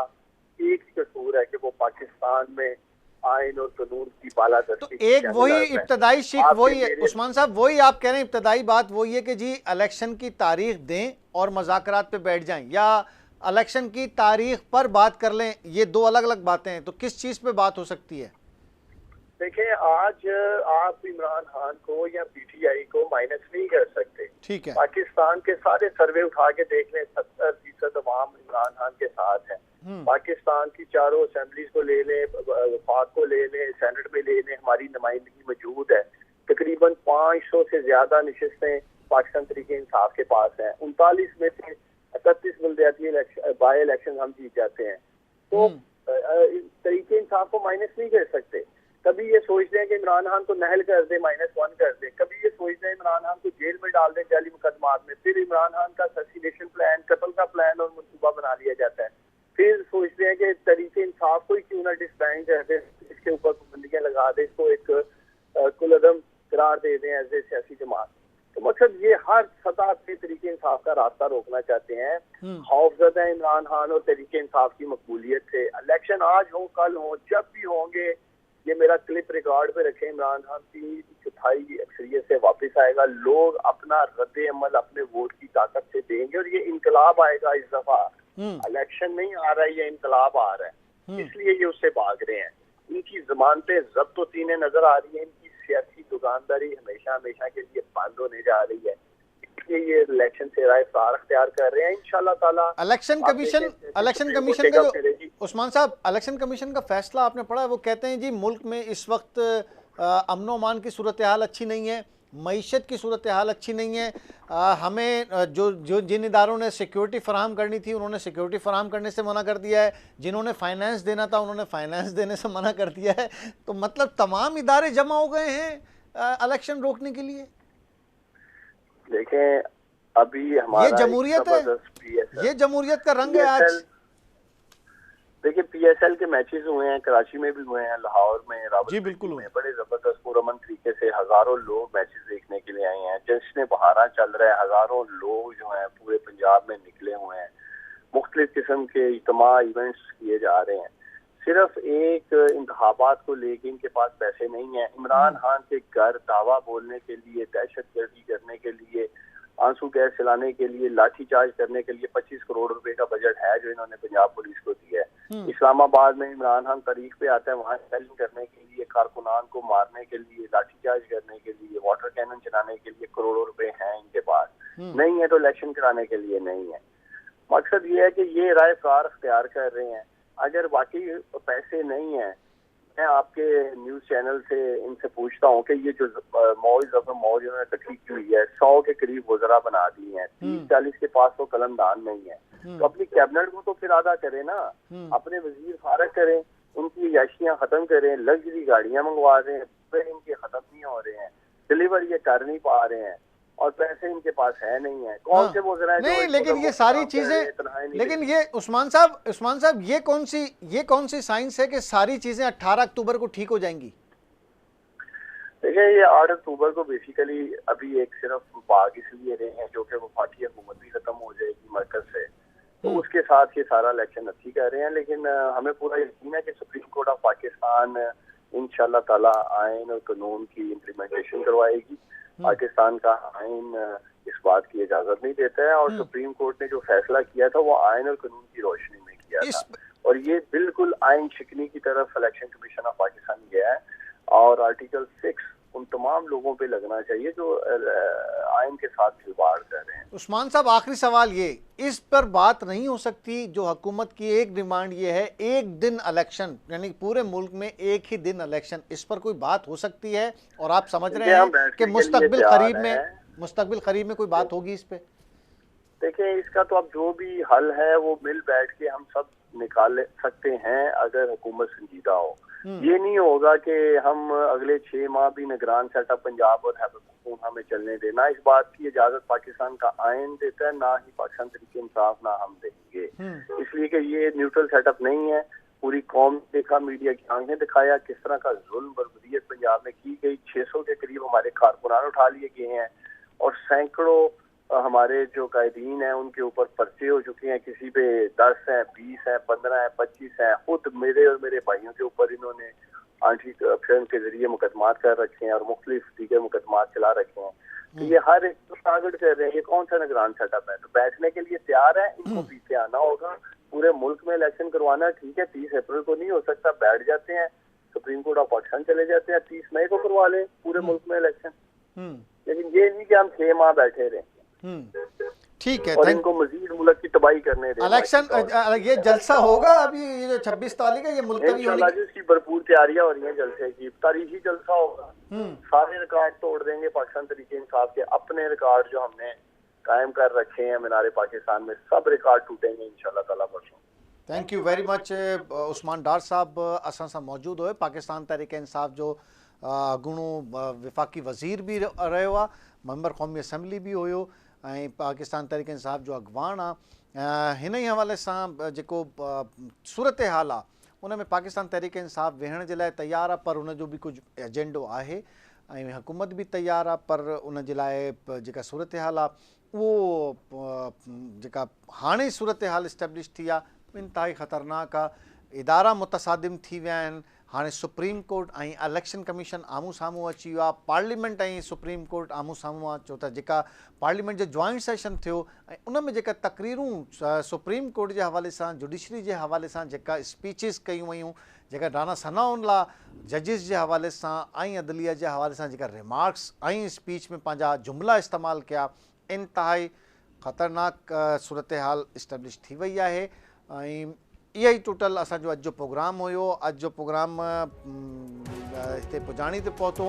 एक ही कसूर है कि वो पाकिस्तान में आइन और कानून की बालादस्ती। तो एक वही इब्तदाई शिक वही है उस्मान साहब, वही आप कह रहे हैं, इब्तदाई बात वही है कि जी इलेक्शन की तारीख दें और मुज़ाकरात पे बैठ जाएं, या इलेक्शन की तारीख पर बात कर लें, ये दो अलग अलग बातें हैं। तो किस चीज़ पे बात हो सकती है? देखिए, आज आप इमरान खान को या पीटीआई को माइनस नहीं कर सकते। ठीक है। पाकिस्तान के सारे सर्वे उठा के देख लें, 70% अवाम इमरान खान के साथ है। पाकिस्तान की चारों असेंबलीज को ले लें, वफाक को ले लें, सेनेट में ले लें, हमारी नुमाइंदगी मौजूद है। तकरीबन 500 से ज्यादा नशिस्तें पाकिस्तान तरीके इंसाफ के पास हैं। 39 में से 31 बल्दियाती बाई इलेक्शन हम जीत जाते हैं। तो तरीके इंसाफ को माइनस नहीं कर सकते। कभी ये सोचते हैं कि इमरान खान को नहल कर दे, -1 कर दे, कभी ये सोचते हैं इमरान खान को जेल में डाल दे जाली मुकदमात में, फिर इमरान खान का असैसिनेशन प्लान, कत्ल का प्लान और मनसूबा बना लिया जाता है। फिर सोचते हैं कि तरीके इंसाफ को ही क्यों ना डिस्बैंड कर दे, इसके ऊपर पाबंदियां लगा दे, इसको एक कुलअदम करार दे दें एज ए सियासी जमात। तो मकसद ये हर सतह पे तरीके इंसाफ का रास्ता रोकना चाहते हैं। खौफजदा है इमरान खान और तरीके इंसाफ की मकबूलियत से। इलेक्शन आज हो, कल हो, जब भी होंगे, ये मेरा क्लिप रिकॉर्ड पे रखे, इमरान खान 3/4 अक्सरियत से वापस आएगा। लोग अपना रद्द अमल अपने वोट की ताकत से देंगे और ये इनकलाब आएगा। इस दफा इलेक्शन नहीं आ रहा है, ये इनकलाब आ रहा है, इसलिए ये उससे भाग रहे हैं। इनकी ज़मानतें ज़ब्त होती नजर आ रही है, इनकी सियासी दुकानदारी हमेशा हमेशा के लिए बंद होने जा रही है, इसलिए ये इलेक्शन से राय इफ्तार अख्तियार कर रहे हैं। इंशाल्लाह ताला इलेक्शन कमीशन का जो उस्मान साहब, इलेक्शन कमीशन का फैसला आपने पढ़ा है, वो कहते हैं जी मुल्क में इस वक्त अमन अमान की सूरत हाल अच्छी नहीं है, मईशत की सूरत हाल अच्छी नहीं है, हमें जो जिन इदारों ने सिक्योरिटी फराहम करनी थी उन्होंने सिक्योरिटी फराहम करने से मना कर दिया है, जिन्होंने फाइनेंस देना था उन्होंने फाइनेंस देने से मना कर दिया है। तो मतलब तमाम इदारे जमा हो गए हैं इलेक्शन रोकने के लिए। देखें, अभी हमारा ये जमहूरियत है, ये जमहूरियत का रंग है आज। देखिए, पीएसएल के मैचेस हुए हैं, कराची में भी हुए हैं, लाहौर में, जी बिल्कुल में बड़े जबरदस्त पुरअमन तरीके से हजारों लोग मैचेस देखने के लिए आए हैं। जश्न बहारा चल रहा है, हजारों लोग जो हैं पूरे पंजाब में निकले हुए हैं, मुख्तलिफ किस्म के इज्तिमा इवेंट्स किए जा रहे हैं। सिर्फ एक इंतखाबात को लेके इनके पास पैसे नहीं है। इमरान खान के घर दावा बोलने के लिए, दहशतगर्दी करने के लिए, आंसू गैस चलाने के लिए, लाठीचार्ज करने के लिए 25 करोड़ रुपए का बजट है जो इन्होंने पंजाब पुलिस को दिया है। इस्लामाबाद में इमरान खान तारीख पे आता है, वहाँ सेलिंग करने के लिए, कारकुनान को मारने के लिए, लाठीचार्ज करने के लिए, वाटर कैनन चलाने के लिए करोड़ों रुपए हैं इनके पास। नहीं है तो इलेक्शन कराने के लिए नहीं है। मकसद ये है कि ये राय कार अख्तियार कर रहे हैं। अगर वाकई पैसे नहीं है, मैं आपके न्यूज चैनल से इनसे पूछता हूँ कि ये जो मौज उन्होंने इकट्ठी की हुई है, 100 के करीब वज़रा बना दी हैं, 30-40 के पास तो कलमदान नहीं है, तो अपनी कैबिनेट को तो फिर आधा करें ना, अपने वजीर फारग करें, उनकी याशियां खत्म करें, लग्जरी गाड़ियां मंगवा रहे हैं, इनके खत्म नहीं हो रहे हैं, डिलीवर ये कर नहीं पा रहे हैं और पैसे इनके पास है नहीं है। कौन से वज़रा नहीं, लेकिन ये सारी चीजें, लेकिन ये उस्मान साहब ये कौन सी साइंस है कि सारी चीजें 18 अक्टूबर को ठीक हो जाएंगी? देखिए, ये 8 अक्टूबर को बेसिकली अभी एक सिर्फ बाग इसलिए रहे हैं जो कि वफाकी हुकूमत भी खत्म हो जाएगी मरकज से, तो उसके साथ ये सारा इलेक्शन अच्छी कर रहे हैं। लेकिन हमें पूरा यकीन है कि सुप्रीम कोर्ट ऑफ पाकिस्तान इंशाल्लाह ताला आइन और कानून की इम्प्लीमेंटेशन करवाएगी। पाकिस्तान का आइन इस बात की इजाजत नहीं देता है और सुप्रीम कोर्ट ने जो फैसला किया था वो आइन और कानून की रोशनी में किया था, और ये बिल्कुल आइन शिकनी की तरफ इलेक्शन कमीशन ऑफ पाकिस्तान गया है। और आर्टिकल 6 उन तमाम लोगों पे लगना चाहिए जो आइन के साथ खिलवाड़ कर रहे हैं। उस्मान साहब, आखिरी सवाल ये, इस पर बात नहीं हो सकती? जो हुकूमत की एक डिमांड ये है, एक दिन इलेक्शन, यानी पूरे मुल्क में एक ही दिन इलेक्शन, इस पर कोई बात हो सकती है? और आप समझ रहे हैं कि मुस्तकबिल करीब में कोई बात होगी इस पे? देखिए, इसका तो अब जो भी हल है वो मिल बैठ के हम सब निकाल सकते हैं अगर हुकूमत संजीदा हो। ये नहीं होगा कि हम अगले 6 माह भी निगरान सेटअप पंजाब और खैबर पख्तूनख्वा हमें चलने देना। इस बात की इजाजत पाकिस्तान का आइन देता है, ना ही पाकिस्तान तरीके इंसाफ ना हम देंगे। इसलिए कि ये न्यूट्रल सेटअप नहीं है। पूरी कौम देखा, मीडिया की आंखें दिखाया किस तरह का जुल्म बर्बरियत पंजाब में की गई। 600 के करीब हमारे कारकुनान उठा लिए गए हैं और सैकड़ों हमारे जो कायदीन हैं उनके ऊपर पर्चे हो चुके हैं। किसी पे 10 हैं, 20 हैं, 15 हैं, 25 हैं। खुद मेरे और मेरे भाइयों के ऊपर इन्होंने एंटी करप्शन के जरिए मुकदमात कर रखे हैं और मुख्तलिफ दीगर मुकदमात चला रखे हैं। तो ये हर एक को टारगेट कर रहे हैं। ये कौन सा निगरान सेटअप है? तो बैठने के लिए तैयार है, इनको पीछे आना होगा। पूरे मुल्क में इलेक्शन करवाना ठीक है, 30 अप्रैल को नहीं हो सकता, बैठ जाते हैं, सुप्रीम कोर्ट ऑफ पाकिस्तान चले जाते हैं, 30 मई को करवा लें पूरे मुल्क में इलेक्शन। लेकिन ये नहीं कि हम 6 माह बैठे रहे। ठीक है, और इनको मजीद मुल्क की तबाही करने दें। इलेक्शन ये जलसा होगा अभी ये 26 तारीख है, ये मुल्तवी होने की इसकी भरपूर तैयारियां हो रही हैं। जलसे की तारीखी जलसा होगा, सारे रिकॉर्ड तोड़ देंगे पाकिस्तान तरीके इंसाफ के। अपने रिकॉर्ड जो हमने कायम कर रखे हैं मीनारे पाकिस्तान में, सब रिकॉर्ड टूटेंगे इंशाल्लाह ताला परसों। Thank you very much Usman Dar साहब असां सां मौजूद हुए। पाकिस्तान तहरीक इंसाफ जो अॻूणो विफ़ाक़ी वज़ीर भी रहियो आहे, मेंबर क़ौमी असम्बली भी हुयो ऐं पाकिस्तान तहरीक इंसाफ जो अॻवान आहे। हिन ई हवाले सां जेको सूरत हाल आहे उन में पाकिस्तान तहरीक इंसाफ वेहण जे लाइ तयारु आहे, पर उनजो बि कुझु एजेंडो आहे ऐं हुकूमत बि तयारु आहे। पर उन जे लाइ जेका सूरत हाल आहे उहो जेका हाणे सूरत हाल इस्टेब्लिश थी आहे इंतिहाई ख़तरनाक आहे। इदारा मुतसादिम थी विया आहिनि। हाणे सुप्रीम कोर्ट ऐं इलेक्शन कमीशन आम्हूं साम्हूं अची वियो आहे। पार्लियामेंट ऐं सुप्रीम कोर्ट आम्हूं साम्हूं आहे। छो त जेका पार्लियामेंट जो जॉइंट सेशन थियो ऐं उन में जेका तकरीरूं सुप्रीम कोर्ट जे हवाले सां, जुडिशरी जे हवाले सां जेका स्पीचिस कयूं वयूं, जेका राना सनाउल्लाह जजिस जे हवाले सां ऐं अदलिया जे हवाले सां जेका रिमार्क्स ऐं स्पीच में पंहिंजा जुमिला इस्तेमालु कया, इंतिहाई ख़तरनाक सूरत हाल इस्टेब्लिश थी वई आहे। ऐं इहा ई टोटल असांजो अॼु जो प्रोग्राम हुयो। अॼु जो प्रोग्राम हिते पुॼाणी ते पहुतो।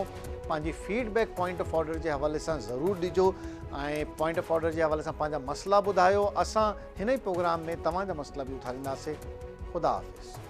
पंहिंजी फीडबैक पॉइंट ऑफ ऑर्डर जे हवाले सां ज़रूरु ॾिजो ऐं पॉइंट ऑफ ऑर्डर जे हवाले सां पंहिंजा मसइला ॿुधायो। असां हिन ई प्रोग्राम में तव्हांजा मसइला बि उथारींदासीं। ख़ुदा हाफ़िज़।